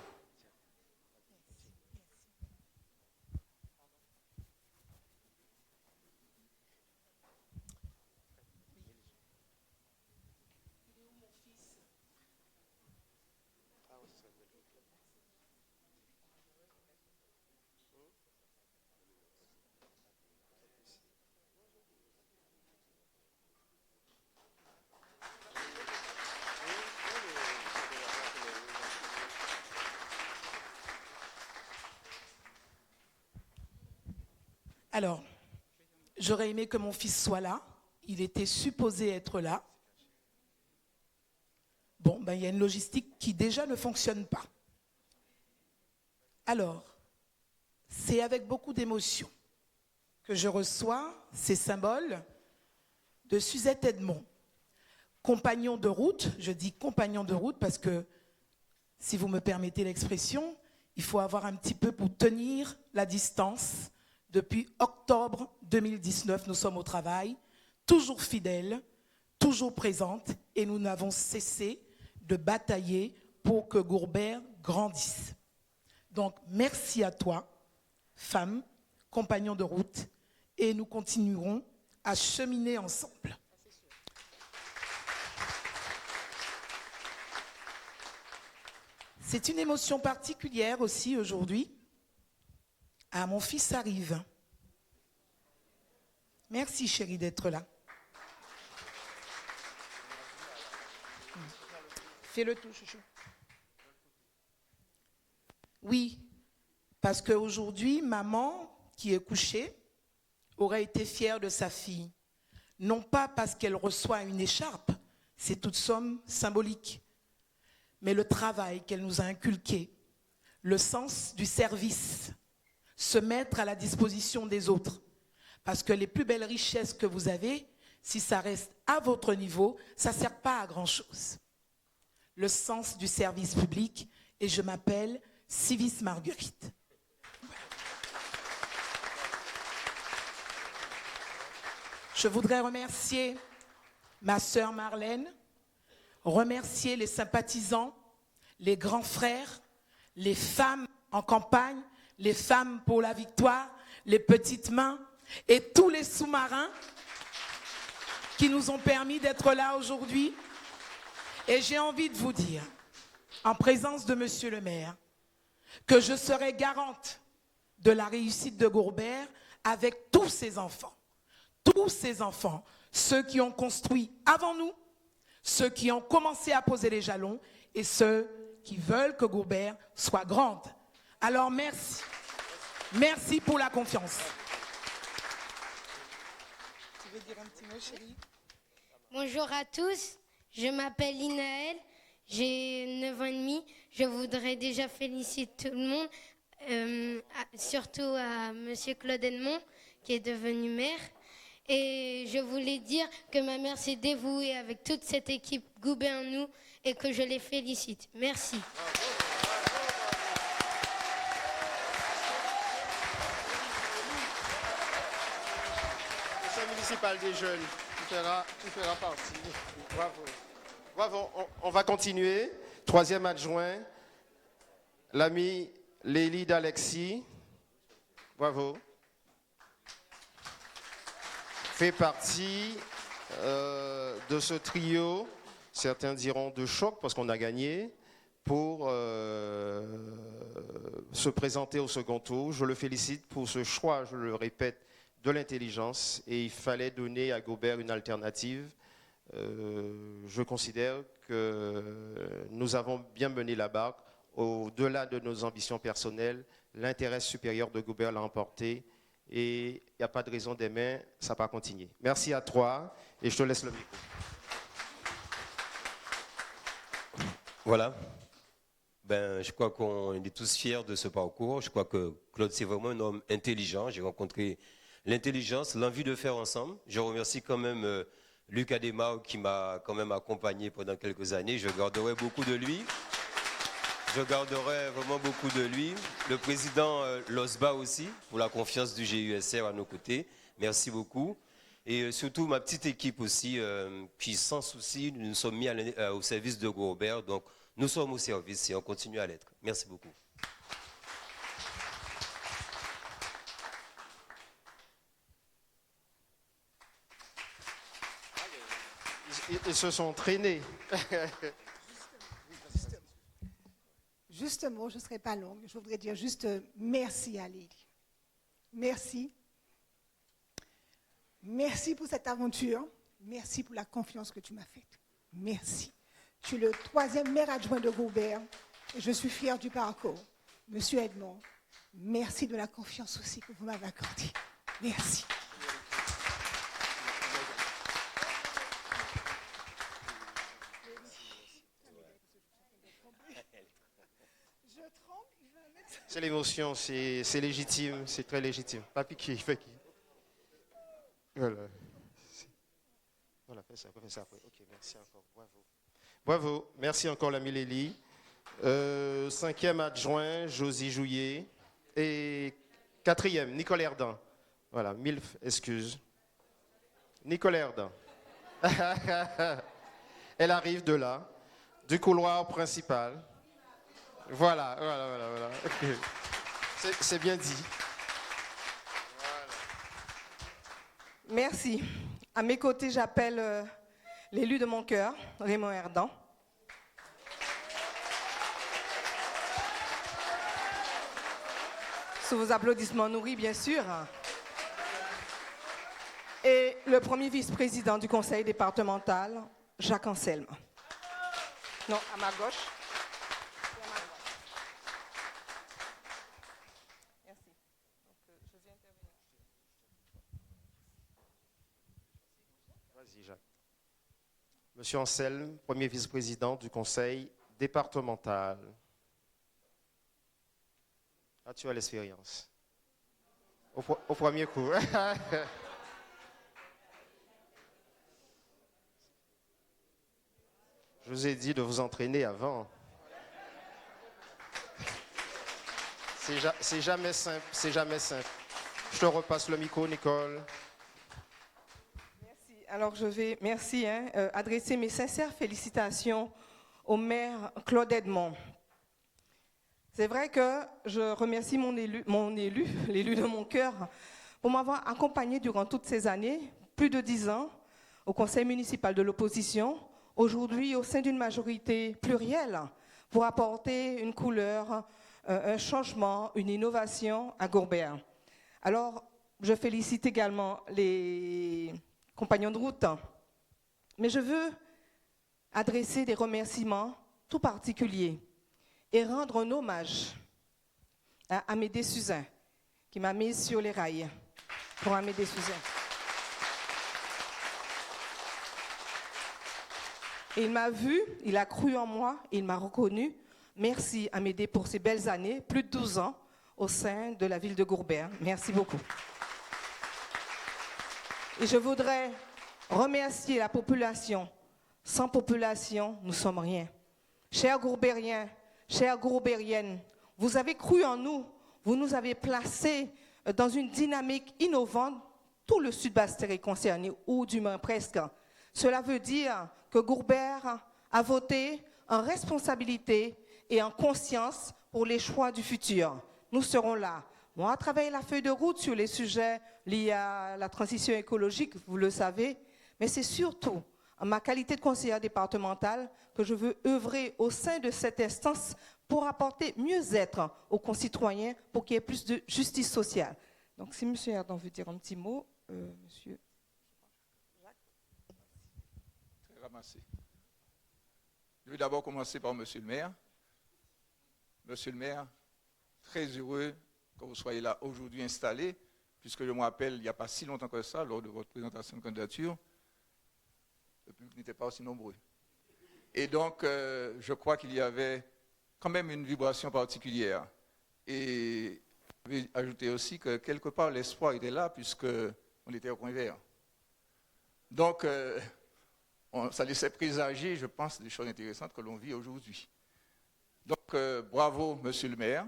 Alors, j'aurais aimé que mon fils soit là. Il était supposé être là. Bon, ben, il y a une logistique qui déjà ne fonctionne pas. Alors, c'est avec beaucoup d'émotion que je reçois ces symboles de Suzette Edmond. Compagnon de route, je dis compagnon de route parce que, si vous me permettez l'expression, il faut avoir un petit peu pour tenir la distance. Depuis octobre 2019, nous sommes au travail, toujours fidèles, toujours présentes, et nous n'avons cessé de batailler pour que Goubert grandisse. Donc, merci à toi, femme, compagnon de route, et nous continuerons à cheminer ensemble. C'est une émotion particulière aussi aujourd'hui. Ah, mon fils arrive. Merci, chérie, d'être là. Fais le tout, chouchou. Oui, parce qu'aujourd'hui, maman, qui est couchée, aurait été fière de sa fille. Non pas parce qu'elle reçoit une écharpe, c'est toute somme symbolique, mais le travail qu'elle nous a inculqué, le sens du service, se mettre à la disposition des autres. Parce que les plus belles richesses que vous avez, si ça reste à votre niveau, ça ne sert pas à grand-chose. Le sens du service public, et je m'appelle Civis Marguerite. Je voudrais remercier ma sœur Marlène, remercier les sympathisants, les grands frères, les femmes en campagne, les femmes pour la victoire, les petites mains et tous les sous-marins qui nous ont permis d'être là aujourd'hui. Et j'ai envie de vous dire, en présence de Monsieur le maire, que je serai garante de la réussite de Gourbert avec tous ses enfants. Tous ces enfants, ceux qui ont construit avant nous, ceux qui ont commencé à poser les jalons et ceux qui veulent que Gourbert soit grande. Alors merci. Merci pour la confiance. Tu veux dire un petit mot, chérie? Bonjour à tous, je m'appelle Inaël, j'ai 9 ans et demi. Je voudrais déjà féliciter tout le monde, surtout à Monsieur Claude Edmond qui est devenu maire. Et je voulais dire que ma mère s'est dévouée avec toute cette équipe Goubet en nous et que je les félicite. Merci. Le conseil municipal des jeunes qui fera partie. Bravo. Bravo. On va continuer. Troisième adjoint, l'ami Lélie d'Alexis. Bravo. Fait partie de ce trio, certains diront de choc parce qu'on a gagné, pour se présenter au second tour. Je le félicite pour ce choix, je le répète, de l'intelligence, et il fallait donner à Gobert une alternative. Je considère que nous avons bien mené la barque. Au-delà de nos ambitions personnelles, l'intérêt supérieur de Gobert l'a emporté. Et il n'y a pas de raison demain, ça va continuer. Merci à toi et je te laisse le micro. Voilà. Je crois qu'on est tous fiers de ce parcours. Je crois que Claude, c'est vraiment un homme intelligent. J'ai rencontré l'intelligence, l'envie de faire ensemble. Je remercie quand même Luc Ademar qui m'a quand même accompagné pendant quelques années. Je garderai beaucoup de lui. Je garderai vraiment beaucoup de lui. Le président Losba aussi, pour la confiance du GUSR à nos côtés. Merci beaucoup. Et surtout ma petite équipe aussi, qui sans souci, nous nous sommes mis au service de Gourbert. Donc nous sommes au service et on continue à l'être. Merci beaucoup. Ils se sont traînés. Juste un mot, je ne serai pas longue. Je voudrais dire juste merci à Lélie. Merci. Merci pour cette aventure. Merci pour la confiance que tu m'as faite. Merci. Je suis le 3e maire adjoint de Gourbert et je suis fière du parcours. Monsieur Edmond, merci de la confiance aussi que vous m'avez accordée. Merci. C'est l'émotion, c'est légitime, c'est très légitime. Pas piqué, fait qui. Voilà. Voilà, fais ça après. Ok, merci encore. Bravo. Bravo. Merci encore l'ami Lélie. 5e adjoint, Josie Jouillet. Et 4e, Nicole Herdan. Voilà, 1000 excuses. Nicole Herdan. Elle arrive de là, du couloir principal. Voilà. Okay. C'est bien dit. Merci. À mes côtés, j'appelle l'élu de mon cœur, Raymond Herdan. Sous vos applaudissements nourris, bien sûr. Et le premier vice-président du conseil départemental, Jacques Anselme. Non, à ma gauche. Monsieur Anselme, premier vice-président du conseil départemental. Ah, tu as l'expérience. Au premier coup. Je vous ai dit de vous entraîner avant. C'est jamais simple, c'est jamais simple. Je te repasse le micro, Nicole. Merci. Alors je vais, adresser mes sincères félicitations au maire Claude Edmond. C'est vrai que je remercie l'élu de mon cœur, pour m'avoir accompagné durant toutes ces années, plus de 10 ans, au conseil municipal de l'opposition, aujourd'hui au sein d'une majorité plurielle, pour apporter une couleur, un changement, une innovation à Gourbert. Alors, je félicite également les compagnons de route, mais je veux adresser des remerciements tout particuliers et rendre un hommage à Amédée Suzin, qui m'a mise sur les rails. Pour Amédée Suzin. Et il m'a vu, il a cru en moi, il m'a reconnu. Merci Amédée pour ces belles années, plus de 12 ans au sein de la ville de Gourbert. Merci beaucoup. Et je voudrais remercier la population. Sans population, nous ne sommes rien. Chers Gourbériens, chères Gourbériennes, vous avez cru en nous, vous nous avez placés dans une dynamique innovante. Tout le Sud-Bastère est concerné, ou du moins presque. Cela veut dire que Gourbert a voté en responsabilité et en conscience pour les choix du futur. Nous serons là. Moi, travailler la feuille de route sur les sujets liés à la transition écologique, vous le savez, mais c'est surtout en ma qualité de conseillère départementale que je veux œuvrer au sein de cette instance pour apporter mieux-être aux concitoyens, pour qu'il y ait plus de justice sociale. Donc, si M. Erdon veut dire un petit mot, monsieur. Très ramassé. Je vais d'abord commencer par Monsieur le maire. Monsieur le maire, très heureux que vous soyez là aujourd'hui installé, puisque je me rappelle, il n'y a pas si longtemps que ça, lors de votre présentation de candidature, le public n'était pas aussi nombreux. Et donc, je crois qu'il y avait quand même une vibration particulière. Et je vais ajouter aussi que quelque part, l'espoir était là, puisqu'on était au coin vert. Donc, ça laissait présager, je pense, des choses intéressantes que l'on vit aujourd'hui. Donc, bravo, monsieur le maire.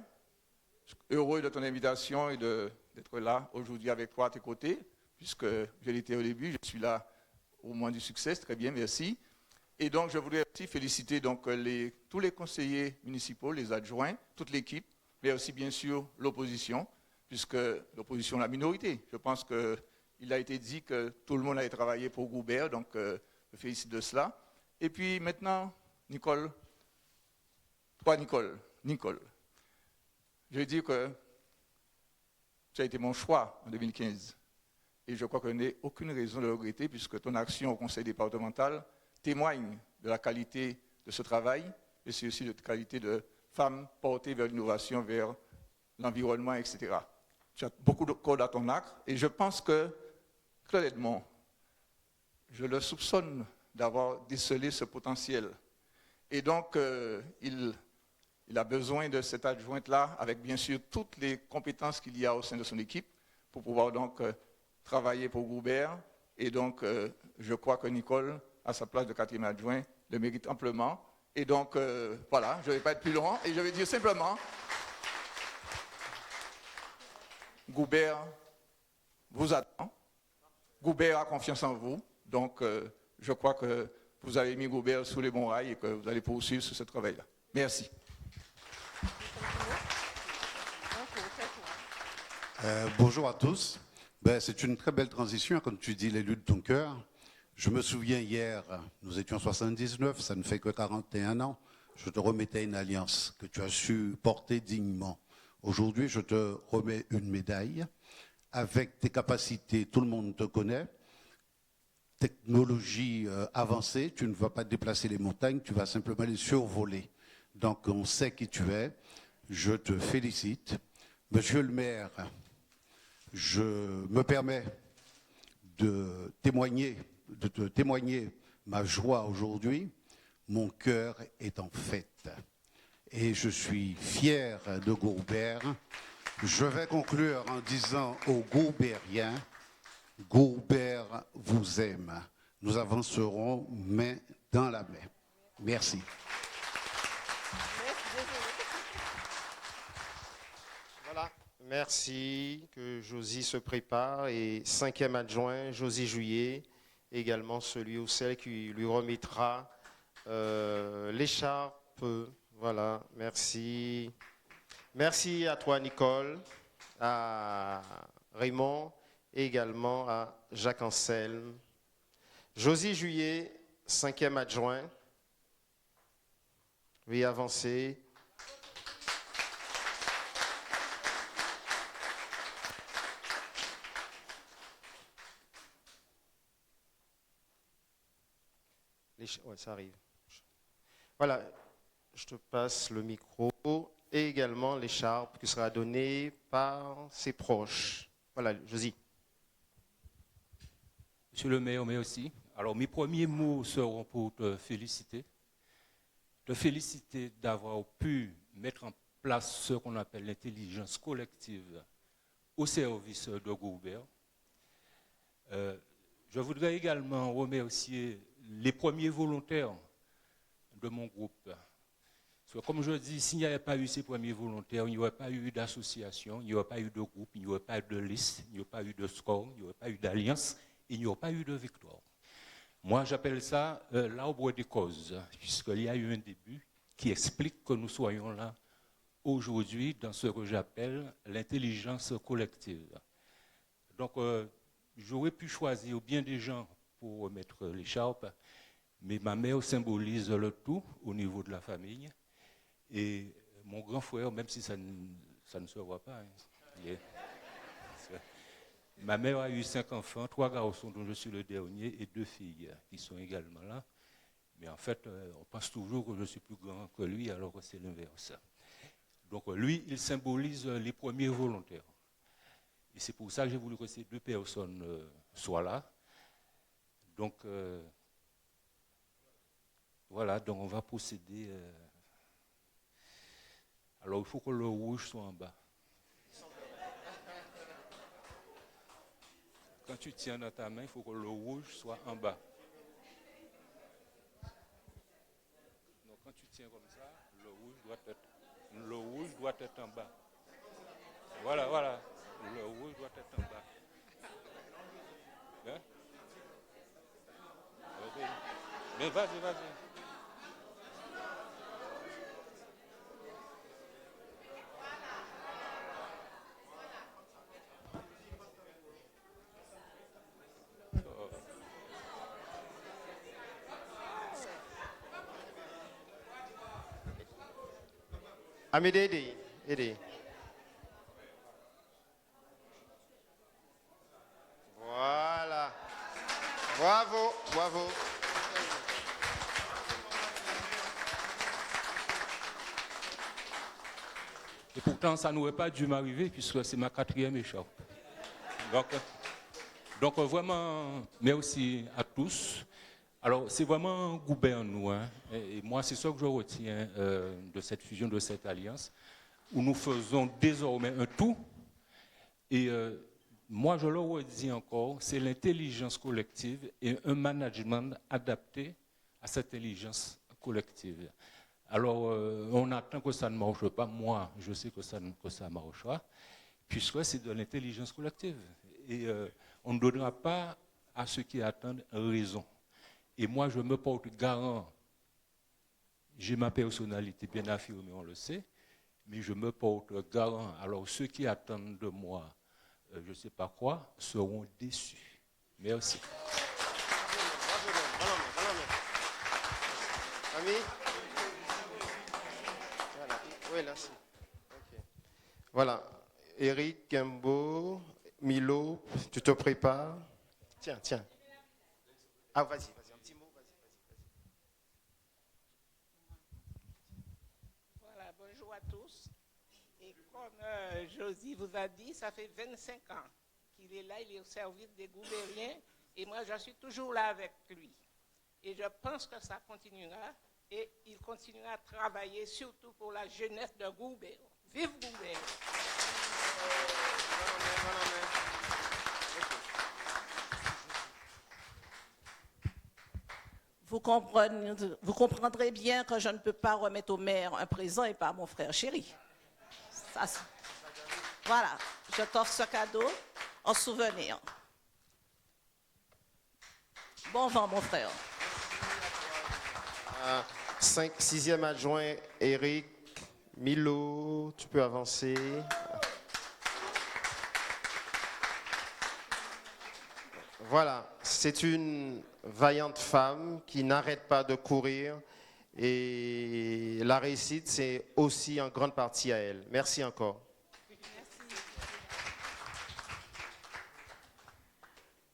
Heureux de ton invitation et d'être là aujourd'hui avec toi à tes côtés, puisque je l'étais au début, je suis là au moins du succès, très bien, merci. Et donc, je voudrais aussi féliciter donc, tous les conseillers municipaux, les adjoints, toute l'équipe, mais aussi bien sûr l'opposition, puisque l'opposition est la minorité. Je pense qu'il a été dit que tout le monde allait travailler pour Gourbert, donc je félicite de cela. Et puis maintenant, Nicole, Nicole, je veux dire que tu as été mon choix en 2015. Et je crois que je n'ai aucune raison de le regretter, puisque ton action au conseil départemental témoigne de la qualité de ce travail, et c'est aussi de la qualité de femme portée vers l'innovation, vers l'environnement, etc. Tu as beaucoup de cordes à ton arc, et je pense que Claude Edmond, je le soupçonne d'avoir décelé ce potentiel. Et donc, il a besoin de cette adjointe-là, avec bien sûr toutes les compétences qu'il y a au sein de son équipe, pour pouvoir donc travailler pour Gourbert. Et donc, je crois que Nicole, à sa place de 4e adjoint, le mérite amplement. Et donc, voilà, je ne vais pas être plus long, et je vais dire simplement, Gourbert vous attend, Gourbert a confiance en vous, donc je crois que vous avez mis Gourbert sous les bons rails et que vous allez poursuivre sur ce travail-là. Merci. Bonjour à tous. C'est une très belle transition, comme tu dis, l'élu de ton cœur. Je me souviens hier, nous étions en 79, ça ne fait que 41 ans, je te remettais une alliance que tu as su porter dignement. Aujourd'hui, je te remets une médaille. Avec tes capacités, tout le monde te connaît. Technologie avancée, tu ne vas pas déplacer les montagnes, tu vas simplement les survoler. Donc on sait qui tu es. Je te félicite. Monsieur le maire, je me permets de te témoigner ma joie aujourd'hui. Mon cœur est en fête. Et je suis fier de Gourbert. Je vais conclure en disant aux Gourbériens, Gourbert vous aime. Nous avancerons main dans la main. Merci. Voilà, merci que Josie se prépare. Et 5e adjoint, Josie Juillet, également celui ou celle qui lui remettra l'écharpe. Voilà, merci. Merci à toi, Nicole, à Raymond et également à Jacques Anselme. Josie Juillet, 5e adjoint. Oui, avancez. Ouais, ça arrive. Voilà, je te passe le micro et également l'écharpe qui sera donnée par ses proches. Voilà, Josie. Monsieur le maire, merci. Alors, mes premiers mots seront pour te féliciter. Te féliciter d'avoir pu mettre en place ce qu'on appelle l'intelligence collective au service de Goubert. Je voudrais également remercier les premiers volontaires de mon groupe. Parce que, comme je dis, s'il n'y avait pas eu ces premiers volontaires, il n'y aurait pas eu d'association, il n'y aurait pas eu de groupe, il n'y aurait pas eu de liste, il n'y aurait pas eu de score, il n'y aurait pas eu d'alliance, il n'y aurait pas eu de victoire. Moi, j'appelle ça l'arbre des causes, puisqu'il y a eu un début qui explique que nous soyons là aujourd'hui dans ce que j'appelle l'intelligence collective. Donc, j'aurais pu choisir bien des gens pour mettre l'écharpe, mais ma mère symbolise le tout au niveau de la famille. Et mon grand frère, même si ça ne se voit pas, hein, ma mère a eu 5 enfants, 3 garçons dont je suis le dernier et 2 filles qui sont également là. Mais en fait, on pense toujours que je suis plus grand que lui, alors que c'est l'inverse. Donc lui, il symbolise les premiers volontaires. Et c'est pour ça que j'ai voulu que ces 2 personnes soient là. Donc, voilà, donc on va procéder. Alors, il faut que le rouge soit en bas. Quand tu tiens dans ta main, il faut que le rouge soit en bas. Donc, quand tu tiens comme ça, le rouge doit être en bas. Voilà, voilà. Le rouge doit être en bas. Hein? Mais vas-y, vas-y. Amédée, aidez. Voilà. Bravo, bravo. Et pourtant, ça n'aurait pas dû m'arriver puisque c'est ma 4e écharpe. Donc vraiment, merci à tous. Alors, c'est vraiment Goubert, nous. Hein. Et moi, c'est ça que je retiens de cette fusion, de cette alliance, où nous faisons désormais un tout. Et moi, je le redis encore, c'est l'intelligence collective et un management adapté à cette intelligence collective. Alors, on attend que ça ne marche pas. Moi, je sais que ça marchera, puisque c'est de l'intelligence collective. Et on ne donnera pas à ceux qui attendent raison. Et moi, je me porte garant. J'ai ma personnalité bien affirmée, on le sait, mais je me porte garant. Alors, ceux qui attendent de moi, je ne sais pas quoi, seront déçus. Merci. Ami? Voilà. Oui, là, c'est. Okay. Voilà. Eric, Gambo, Milo, tu te prépares? Tiens. Ah, vas-y, un petit mot, vas-y. Voilà, bonjour à tous. Et comme Josie vous a dit, ça fait 25 ans qu'il est là, il est au service des Goubériens, et moi je suis toujours là avec lui. Et je pense que ça continuera, et il continuera à travailler surtout pour la jeunesse de Goubert. Vive Goubert! vous comprendrez bien que je ne peux pas remettre au maire un présent et pas à mon frère chéri. Voilà, je t'offre ce cadeau en souvenir. Bon vent, mon frère. 6e adjoint, Eric Milo, tu peux avancer. Voilà, c'est une vaillante femme qui n'arrête pas de courir et la réussite, c'est aussi en grande partie à elle. Merci encore.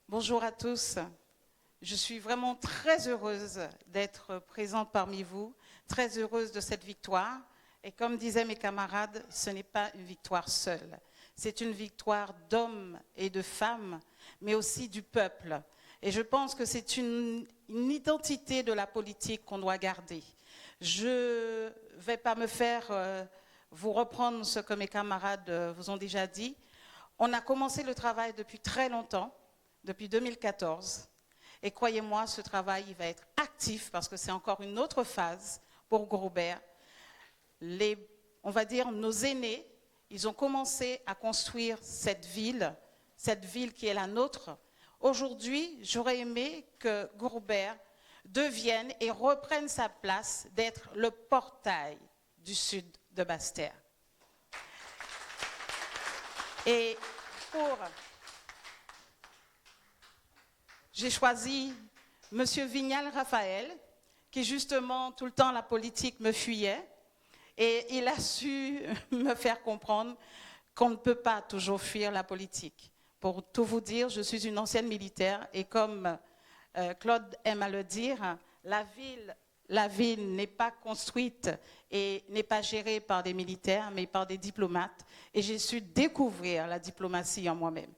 Bonjour à tous. Je suis vraiment très heureuse d'être présente parmi vous, très heureuse de cette victoire. Et comme disaient mes camarades, ce n'est pas une victoire seule. C'est une victoire d'hommes et de femmes, mais aussi du peuple. Et je pense que c'est une identité de la politique qu'on doit garder. Je ne vais pas me faire vous reprendre ce que mes camarades vous ont déjà dit. On a commencé le travail depuis très longtemps, depuis 2014. Et croyez-moi, ce travail il va être actif parce que c'est encore une autre phase pour Grobert. On va dire nos aînés, ils ont commencé à construire cette ville qui est la nôtre. Aujourd'hui, j'aurais aimé que Grobert devienne et reprenne sa place d'être le portail du sud de Basse-Terre. Et j'ai choisi M. Vignal Raphaël, qui justement, tout le temps, la politique me fuyait. Et il a su me faire comprendre qu'on ne peut pas toujours fuir la politique. Pour tout vous dire, je suis une ancienne militaire et comme Claude aime à le dire, la ville n'est pas construite et n'est pas gérée par des militaires, mais par des diplomates. Et j'ai su découvrir la diplomatie en moi-même.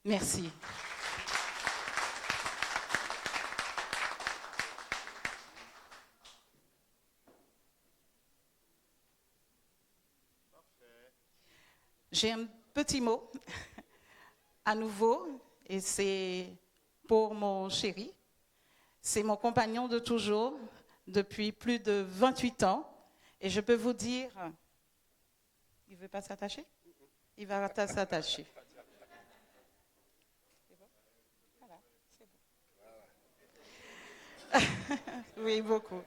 Merci. J'ai un petit mot à nouveau, et c'est pour mon chéri. C'est mon compagnon de toujours, depuis plus de 28 ans. Et je peux vous dire, il ne veut pas s'attacher? Il va s'attacher. Voilà, c'est bon. Oui, beaucoup.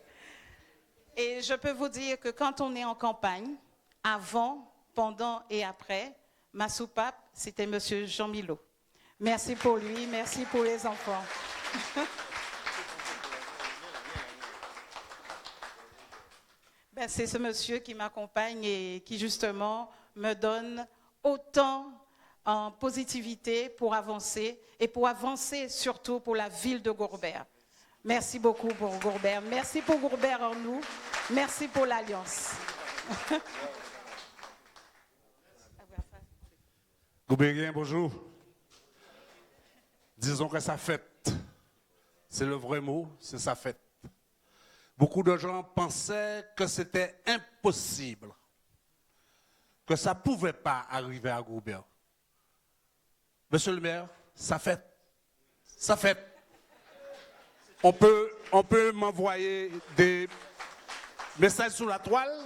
Et je peux vous dire que quand on est en campagne, avant, pendant et après, ma soupape, c'était M. Jean Milo. Merci pour lui, merci pour les enfants. C'est ce monsieur qui m'accompagne et qui justement me donne autant en positivité pour avancer et pour avancer surtout pour la ville de Grobert. Merci beaucoup pour Grobert. Merci pour Grobert en nous. Merci pour l'Alliance. Goubérien, bonjour. Disons que ça fête. C'est le vrai mot, c'est ça fête. Beaucoup de gens pensaient que c'était impossible, que ça ne pouvait pas arriver à Grobert. Monsieur le maire, ça fête. Ça fête. On peut m'envoyer des messages sur la toile,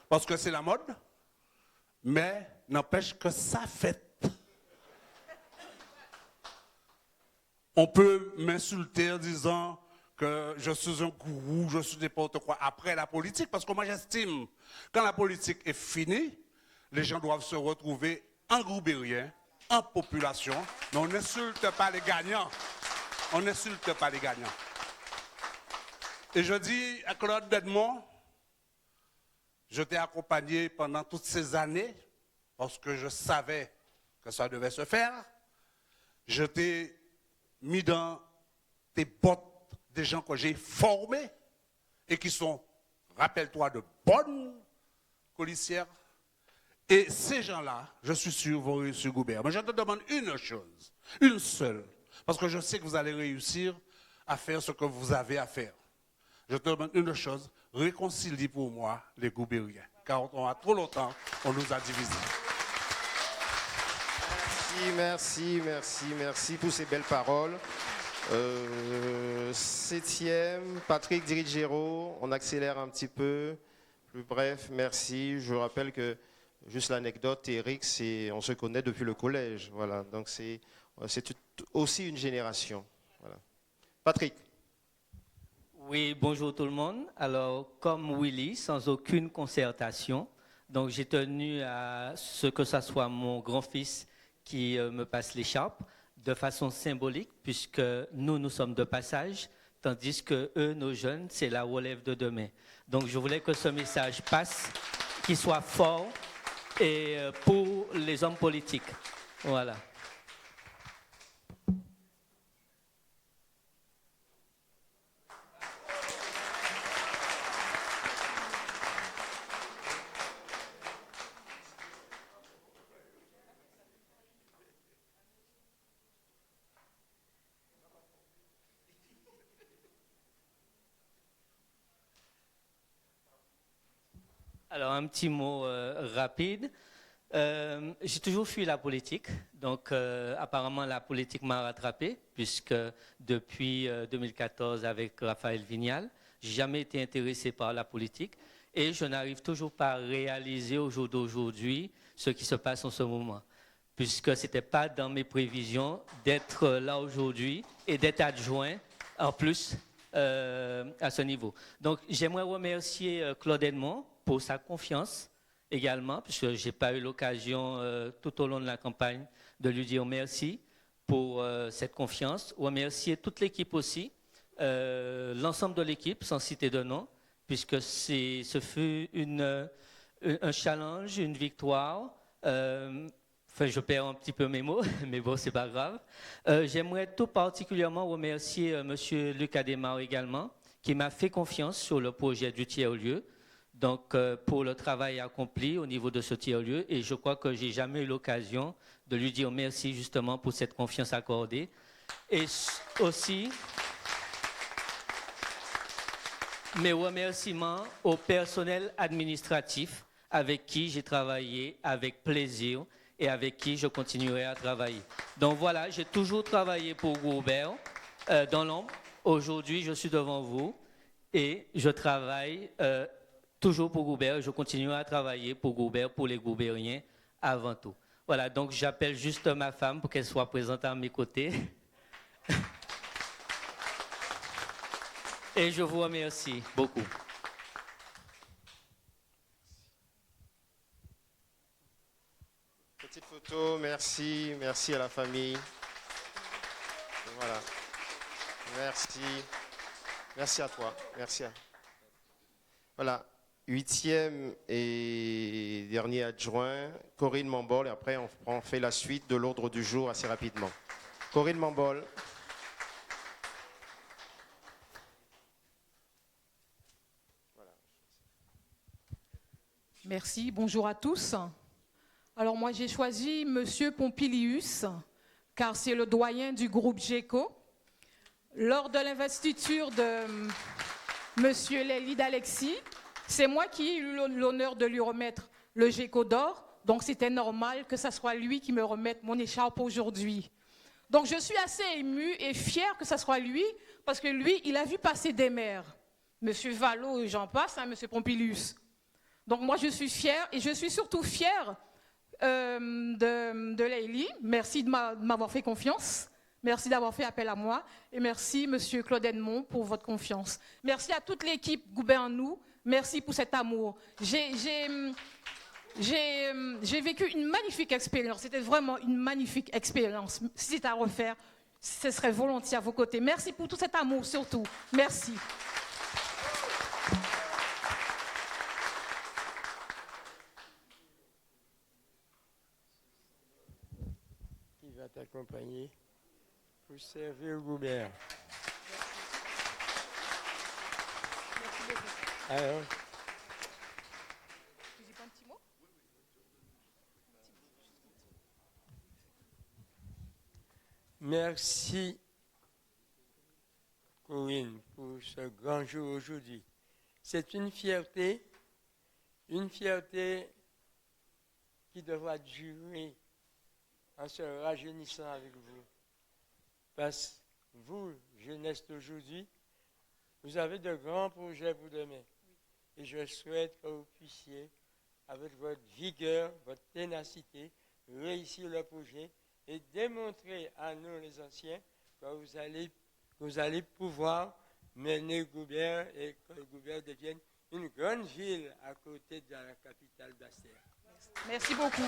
parce que c'est la mode, mais n'empêche que ça fait. On peut m'insulter en disant que je suis un gourou, je suis n'importe quoi après la politique, parce que moi j'estime quand la politique est finie, les gens doivent se retrouver en Groubérien, en population, mais on n'insulte pas les gagnants. On n'insulte pas les gagnants. Et je dis à Claude Edmond, je t'ai accompagné pendant toutes ces années, parce que je savais que ça devait se faire. Je t'ai mis dans tes bottes des gens que j'ai formés et qui sont, rappelle-toi, de bonnes colissières. Et ces gens-là, je suis sûr, vont réussir Grobert. Mais je te demande une chose, une seule, parce que je sais que vous allez réussir à faire ce que vous avez à faire. Je te demande une chose, réconcilie pour moi les Grobériens, car on a trop longtemps, on nous a divisés. Merci pour ces belles paroles. Septième, Patrick Dirigero. On accélère un petit peu. Plus bref, merci. Je rappelle que, juste l'anecdote, Eric, on se connaît depuis le collège. Voilà. Donc c'est aussi une génération. Voilà. Patrick. Oui, bonjour tout le monde. Alors, comme Willy, sans aucune concertation, donc j'ai tenu à ce que ce soit mon grand-fils qui me passe l'écharpe de façon symbolique, puisque nous sommes de passage, tandis que eux, nos jeunes, c'est la relève de demain. Donc, je voulais que ce message passe, qu'il soit fort et pour les hommes politiques. Voilà. Alors, un petit mot rapide. J'ai toujours fui la politique, donc apparemment la politique m'a rattrapé, puisque depuis 2014 avec Raphaël Vignal, je n'ai jamais été intéressé par la politique et je n'arrive toujours pas à réaliser au jour d'aujourd'hui ce qui se passe en ce moment, puisque ce n'était pas dans mes prévisions d'être là aujourd'hui et d'être adjoint en plus à ce niveau. Donc j'aimerais remercier Claude Edmond pour sa confiance également, puisque je n'ai pas eu l'occasion tout au long de la campagne de lui dire merci pour cette confiance. Remercier toute l'équipe aussi, l'ensemble de l'équipe, sans citer de nom, puisque ce fut un challenge, une victoire. Enfin, je perds un petit peu mes mots, mais bon, c'est pas grave. J'aimerais tout particulièrement remercier M. Luc Adémar également, qui m'a fait confiance sur le projet du tiers-lieu. Donc, pour le travail accompli au niveau de ce tiers-lieu, et je crois que je n'ai jamais eu l'occasion de lui dire merci justement pour cette confiance accordée. Et aussi, mes remerciements au personnel administratif avec qui j'ai travaillé avec plaisir et avec qui je continuerai à travailler. Donc voilà, j'ai toujours travaillé pour Goubert dans l'ombre. Aujourd'hui, je suis devant vous et je travaille toujours pour Goubert, je continue à travailler pour Goubert, pour les Goubériens avant tout. Voilà, donc j'appelle juste ma femme pour qu'elle soit présente à mes côtés. Et je vous remercie beaucoup. Petite photo, merci, merci à la famille. Voilà. Merci. Merci à toi. Merci. Voilà. 8e et dernier adjoint, Corinne Mambol, et après on fait la suite de l'ordre du jour assez rapidement. Corinne Mambol. Merci, bonjour à tous. Alors moi j'ai choisi Monsieur Pompilius, car c'est le doyen du groupe GECO. Lors de l'investiture de Monsieur Lely d'Alexis, c'est moi qui ai eu l'honneur de lui remettre le GECO d'or, donc c'était normal que ce soit lui qui me remette mon écharpe aujourd'hui. Donc je suis assez émue et fière que ce soit lui, parce que lui, il a vu passer des maires. Monsieur Vallot et j'en passe, hein, Monsieur Pompilius. Donc moi je suis fière et je suis surtout fière de Lely. Merci de m'avoir fait confiance. Merci d'avoir fait appel à moi. Et merci, Monsieur Claude Edmond, pour votre confiance. Merci à toute l'équipe Goubernou. Merci pour cet amour. J'ai vécu une magnifique expérience. C'était vraiment une magnifique expérience. Si c'était à refaire, ce serait volontiers à vos côtés. Merci pour tout cet amour, surtout. Merci. Qui va t'accompagner pour servir Goubert. Alors, merci Corinne pour ce grand jour aujourd'hui. C'est une fierté qui devra durer en se rajeunissant avec vous. Parce vous, jeunesse d'aujourd'hui, vous avez de grands projets pour demain. Et je souhaite que vous puissiez, avec votre vigueur, votre ténacité, réussir le projet et démontrer à nous, les anciens, que vous allez pouvoir mener Goubert et que Goubert devienne une grande ville à côté de la capitale d'Aster. Merci beaucoup.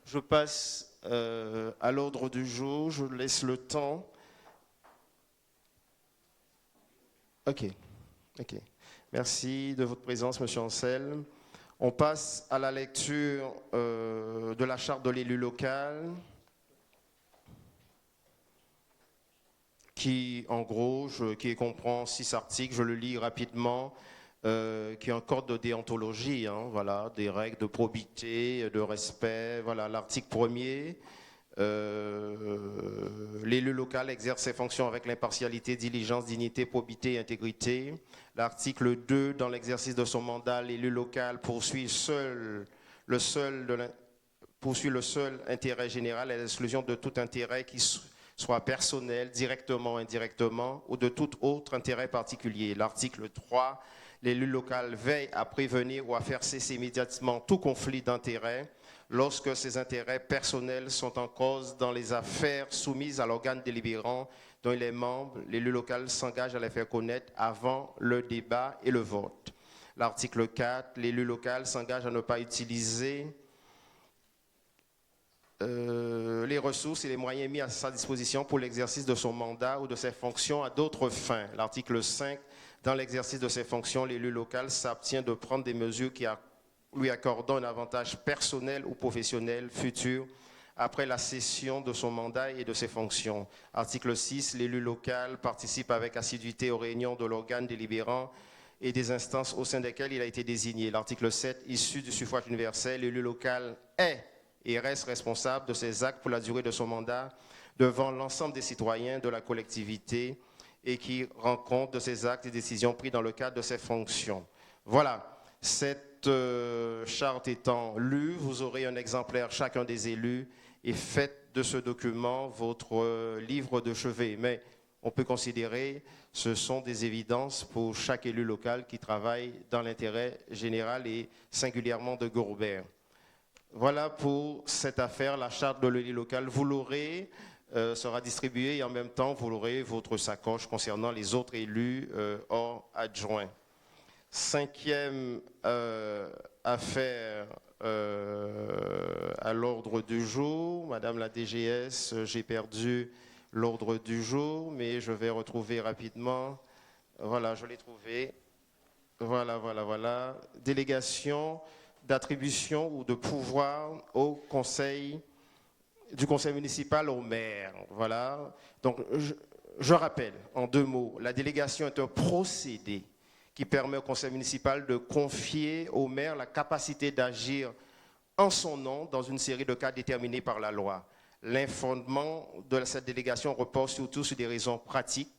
Je passe à l'ordre du jour. Je laisse le temps. OK. Merci de votre présence, Monsieur Anselme. On passe à la lecture de la charte de l'élu local, qui, en gros, qui comprend 6 articles. Je le lis rapidement. Qui est un code de déontologie, voilà, des règles de probité, de respect. Voilà, l'article 1er, l'élu local exerce ses fonctions avec l'impartialité, diligence, dignité, probité et intégrité. L'article 2, dans l'exercice de son mandat, l'élu local poursuit le seul intérêt général à l'exclusion de tout intérêt qui soit personnel, directement ou indirectement, ou de tout autre intérêt particulier. L'article 3, l'élu local veille à prévenir ou à faire cesser immédiatement tout conflit d'intérêts lorsque ses intérêts personnels sont en cause dans les affaires soumises à l'organe délibérant dont il est membre. L'élu local s'engage à les faire connaître avant le débat et le vote. L'article 4, l'élu local s'engage à ne pas utiliser les ressources et les moyens mis à sa disposition pour l'exercice de son mandat ou de ses fonctions à d'autres fins. L'article 5, dans l'exercice de ses fonctions, l'élu local s'abstient de prendre des mesures qui lui accordent un avantage personnel ou professionnel futur après la cession de son mandat et de ses fonctions. Article 6, l'élu local participe avec assiduité aux réunions de l'organe délibérant et des instances au sein desquelles il a été désigné. L'article 7, issu du suffrage universel, l'élu local est et reste responsable de ses actes pour la durée de son mandat devant l'ensemble des citoyens de la collectivité et qui rend compte de ses actes et décisions pris dans le cadre de ses fonctions. Voilà, cette charte étant lue, vous aurez un exemplaire chacun des élus et faites de ce document votre livre de chevet. Mais on peut considérer ce sont des évidences pour chaque élu local qui travaille dans l'intérêt général et singulièrement de Goubert. Voilà pour cette affaire, la charte de l'élu local. Vous l'aurez, sera distribuée et en même temps, vous aurez votre sacoche concernant les autres élus hors adjoints. 5e affaire à l'ordre du jour. Madame la DGS, j'ai perdu l'ordre du jour, mais je vais retrouver rapidement. Voilà, je l'ai trouvé. Voilà. Délégation d'attribution ou de pouvoir du conseil municipal au maire. Voilà. Donc, je rappelle en 2 mots, la délégation est un procédé qui permet au conseil municipal de confier au maire la capacité d'agir en son nom dans une série de cas déterminés par la loi. L'infondement de cette délégation repose surtout sur des raisons pratiques.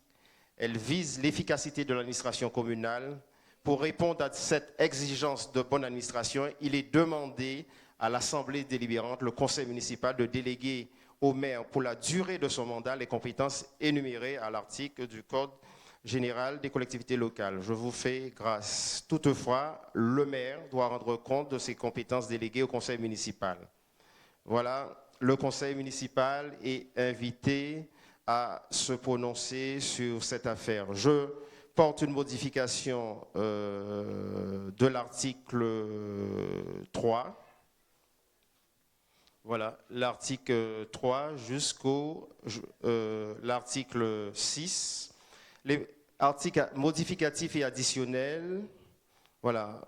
Elle vise l'efficacité de l'administration communale. Pour répondre à cette exigence de bonne administration, il est demandé à l'Assemblée délibérante, le conseil municipal, de déléguer au maire pour la durée de son mandat les compétences énumérées à l'article du Code général des collectivités locales. Je vous fais grâce. Toutefois, le maire doit rendre compte de ses compétences déléguées au conseil municipal. Voilà, le conseil municipal est invité à se prononcer sur cette affaire. Je porte une modification de l'article 3. Voilà, l'article 3 jusqu'au l'article 6. Les articles modificatifs et additionnels, voilà,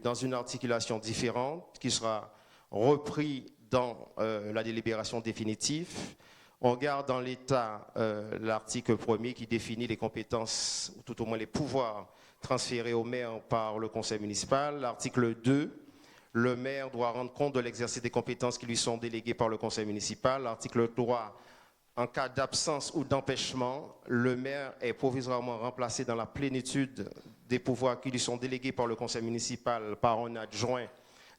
dans une articulation différente qui sera repris dans la délibération définitive. On regarde dans l'État l'article 1er qui définit les compétences, ou tout au moins les pouvoirs transférés au maire par le conseil municipal. L'article 2, le maire doit rendre compte de l'exercice des compétences qui lui sont déléguées par le conseil municipal. L'article 3, en cas d'absence ou d'empêchement, le maire est provisoirement remplacé dans la plénitude des pouvoirs qui lui sont délégués par le conseil municipal par un adjoint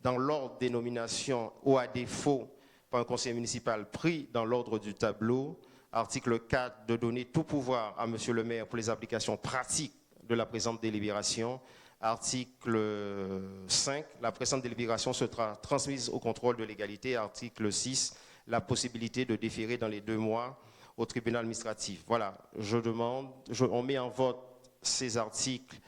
dans l'ordre des nominations ou à défaut par un conseil municipal pris dans l'ordre du tableau. Article 4, de donner tout pouvoir à monsieur le maire pour les applications pratiques de la présente délibération. Article 5, la présente délibération sera transmise au contrôle de légalité. Article 6, la possibilité de déférer dans les 2 mois au tribunal administratif. Voilà, on met en vote ces articles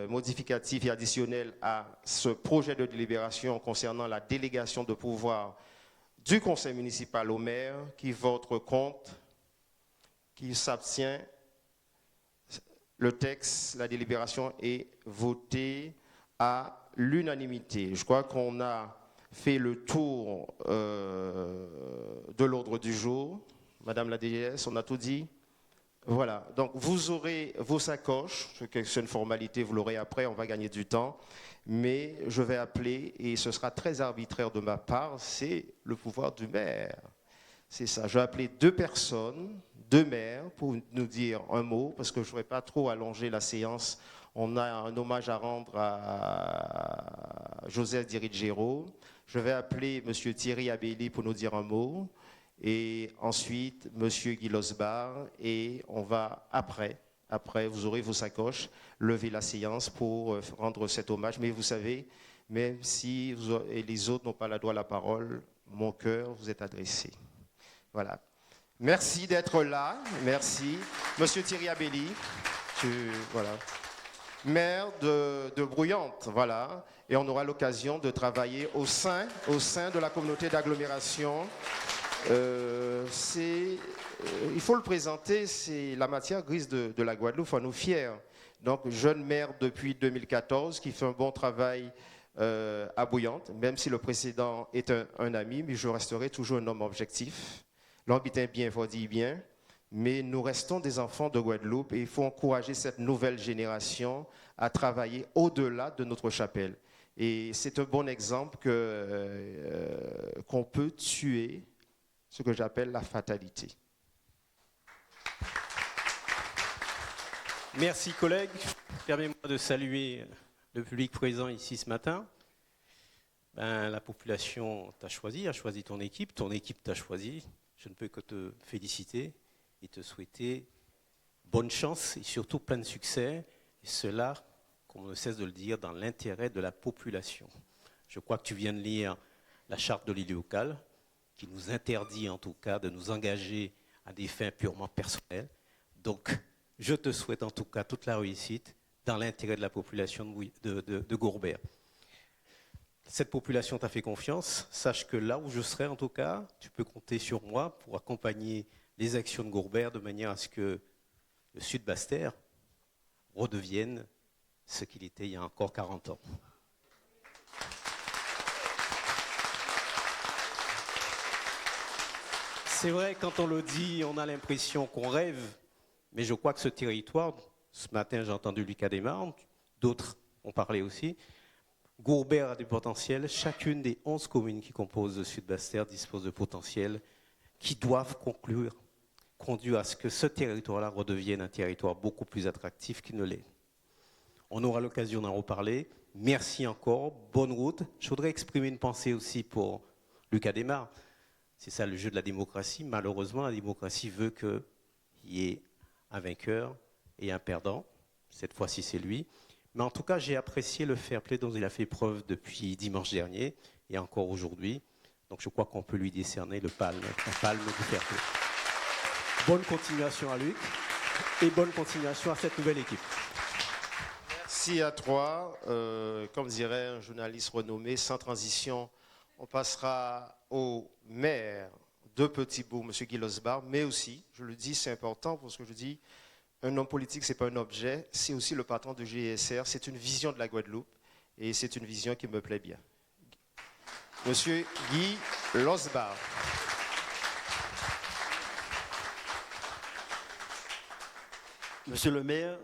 modificatifs et additionnels à ce projet de délibération concernant la délégation de pouvoir du conseil municipal au maire. Qui vote contre, qui s'abstient. Le texte, la délibération est votée à l'unanimité. Je crois qu'on a fait le tour de l'ordre du jour. Madame la déléguée, on a tout dit. Voilà, donc vous aurez vos sacoches, c'est une formalité, vous l'aurez après, on va gagner du temps, mais je vais appeler, et ce sera très arbitraire de ma part, c'est le pouvoir du maire. C'est ça, je vais appeler 2 personnes, 2 maires, pour nous dire un mot, parce que je ne voudrais pas trop allonger la séance. On a un hommage à rendre à Joseph Dirigero. Je vais appeler M. Thierry Abelli pour nous dire un mot. Et ensuite, M. Guy Losbar, et on va, après, vous aurez vos sacoches, lever la séance pour rendre cet hommage. Mais vous savez, même si et les autres n'ont pas le droit à la parole, mon cœur vous est adressé. Voilà. Merci d'être là. Merci. M. Thierry Abelli, voilà. Maire de Brouillante, voilà. Et on aura l'occasion de travailler au sein de la communauté d'agglomération. Il faut le présenter, c'est la matière grise de la Guadeloupe, enfin nous fiers. Donc jeune maire depuis 2014 qui fait un bon travail à Bouillante, même si le précédent est un ami, mais je resterai toujours un homme objectif. L'homme est bien, il faut dire bien, mais nous restons des enfants de Guadeloupe et il faut encourager cette nouvelle génération à travailler au-delà de notre chapelle. Et c'est un bon exemple qu'on peut tuer ce que j'appelle la fatalité. Merci collègues. Permettez-moi de saluer le public présent ici ce matin. La population t'a choisi, a choisi ton équipe t'a choisi. Je ne peux que te féliciter et te souhaiter bonne chance et surtout plein de succès. Et cela, comme on ne cesse de le dire, dans l'intérêt de la population. Je crois que tu viens de lire la charte de l'élu local, qui nous interdit en tout cas de nous engager à des fins purement personnelles. Donc, je te souhaite en tout cas toute la réussite dans l'intérêt de la population de Gourbert. Cette population t'a fait confiance. Sache que là où je serai en tout cas, tu peux compter sur moi pour accompagner les actions de Gourbert de manière à ce que le Sud Basse-Terre redevienne ce qu'il était il y a encore 40 ans. C'est vrai, quand on le dit, on a l'impression qu'on rêve, mais je crois que ce territoire, ce matin j'ai entendu Lucas Desmarnes, d'autres ont parlé aussi, Gourbert a du potentiel, chacune des 11 communes qui composent le Sud Basse-Terre dispose de potentiel qui doivent conduire à ce que ce territoire-là redevienne un territoire beaucoup plus attractif qu'il ne l'est. On aura l'occasion d'en reparler. Merci encore, bonne route. Je voudrais exprimer une pensée aussi pour Lucas Desmarnes. C'est ça le jeu de la démocratie. Malheureusement, la démocratie veut qu'il y ait un vainqueur et un perdant. Cette fois-ci, c'est lui. Mais en tout cas, j'ai apprécié le fair play dont il a fait preuve depuis dimanche dernier et encore aujourd'hui. Donc je crois qu'on peut lui décerner la palme du fair play. Bonne continuation à Luc et bonne continuation à cette nouvelle équipe. Merci à toi. Comme dirait un journaliste renommé, sans transition, on passera au maire de Petit-Bourg, M. Guy Losbar, mais aussi, je le dis, c'est important parce que je dis, un homme politique, ce n'est pas un objet, c'est aussi le patron de GSR, c'est une vision de la Guadeloupe et c'est une vision qui me plaît bien. M. Guy Losbar. Monsieur le maire,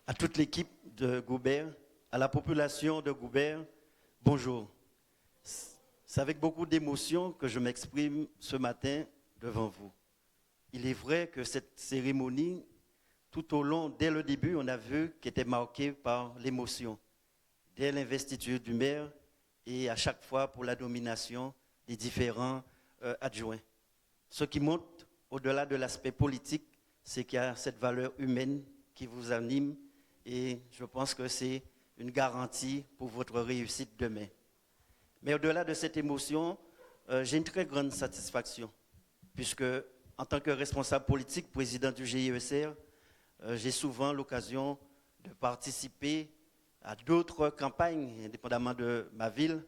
à toute l'équipe de Goubert, à la population de Goubert, bonjour. C'est avec beaucoup d'émotion que je m'exprime ce matin devant vous. Il est vrai que cette cérémonie, tout au long, dès le début, on a vu qu'elle était marquée par l'émotion. Dès l'investiture du maire et à chaque fois pour la nomination des différents adjoints. Ce qui montre, au-delà de l'aspect politique, c'est qu'il y a cette valeur humaine qui vous anime et je pense que c'est une garantie pour votre réussite demain. Mais au-delà de cette émotion, j'ai une très grande satisfaction puisque en tant que responsable politique, président du GIECR, j'ai souvent l'occasion de participer à d'autres campagnes, indépendamment de ma ville,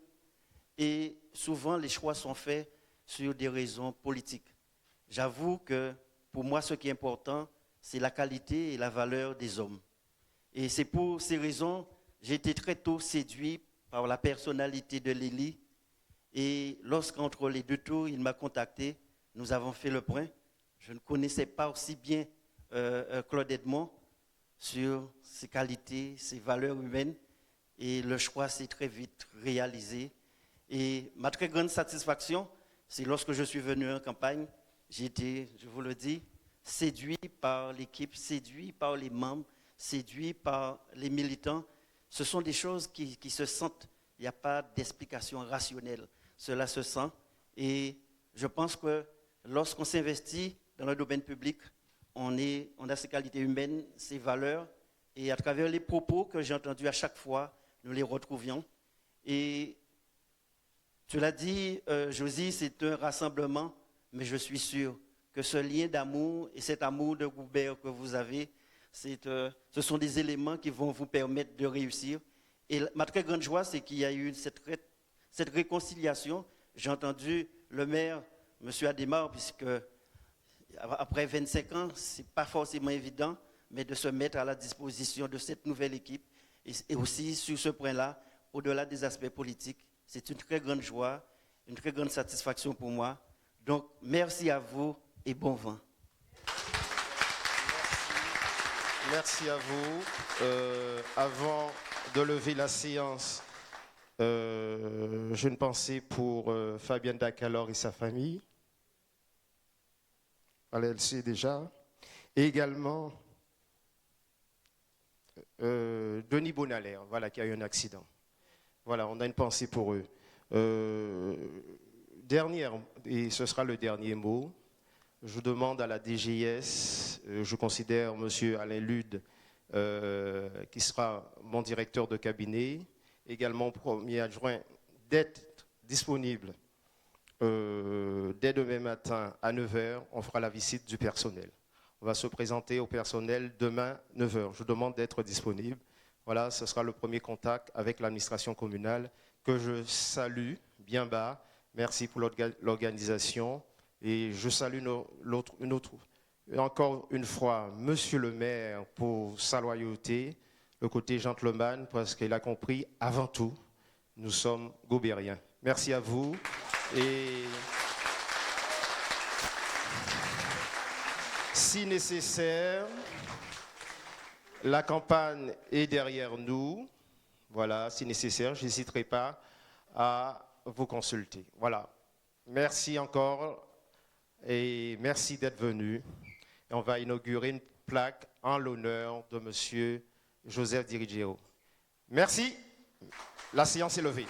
et souvent les choix sont faits sur des raisons politiques. J'avoue que pour moi, ce qui est important, c'est la qualité et la valeur des hommes. Et c'est pour ces raisons, j'ai été très tôt séduit par la personnalité de Lily. Et lorsqu'entre les deux tours, il m'a contacté, nous avons fait le point. Je ne connaissais pas aussi bien Claude Edmond sur ses qualités, ses valeurs humaines. Et le choix s'est très vite réalisé. Et ma très grande satisfaction, c'est lorsque je suis venu en campagne, j'ai été, je vous le dis, séduit par l'équipe, séduit par les membres, séduit par les militants. Ce sont des choses qui se sentent. Il n'y a pas d'explication rationnelle. Cela se sent. Et je pense que lorsqu'on s'investit dans le domaine public, on a ces qualités humaines, ces valeurs. Et à travers les propos que j'ai entendus à chaque fois, nous les retrouvions. Et tu l'as dit, Josie, c'est un rassemblement, mais je suis sûr que ce lien d'amour et cet amour de Goubert que vous avez, ce sont des éléments qui vont vous permettre de réussir. Et ma très grande joie, c'est qu'il y a eu cette réconciliation. J'ai entendu le maire, M. Adémar, puisque après 25 ans, ce n'est pas forcément évident, mais de se mettre à la disposition de cette nouvelle équipe. Et aussi, sur ce point-là, au-delà des aspects politiques, c'est une très grande joie, une très grande satisfaction pour moi. Donc, merci à vous et bon vent. Merci à vous. Avant de lever la séance, j'ai une pensée pour Fabienne Dacalor et sa famille. Elle le sait déjà. Et également Denis Bonalaire, voilà, qui a eu un accident. Voilà, on a une pensée pour eux. Dernière, et ce sera le dernier mot, je demande à la DGS, je considère M. Alain Lude, qui sera mon directeur de cabinet, également premier adjoint, d'être disponible dès demain matin à 9h, on fera la visite du personnel. On va se présenter au personnel demain 9h. Je demande d'être disponible. Voilà, ce sera le premier contact avec l'administration communale que je salue bien bas. Merci pour l'organisation. Et je salue encore une fois Monsieur le maire pour sa loyauté, le côté gentleman, parce qu'il a compris, avant tout, nous sommes goubériens. Merci à vous. Et si nécessaire, la campagne est derrière nous. Voilà, si nécessaire, je n'hésiterai pas à vous consulter. Voilà. Merci encore et merci d'être venu. Et on va inaugurer une plaque en l'honneur de M. Joseph Dirigeo. Merci. La séance est levée.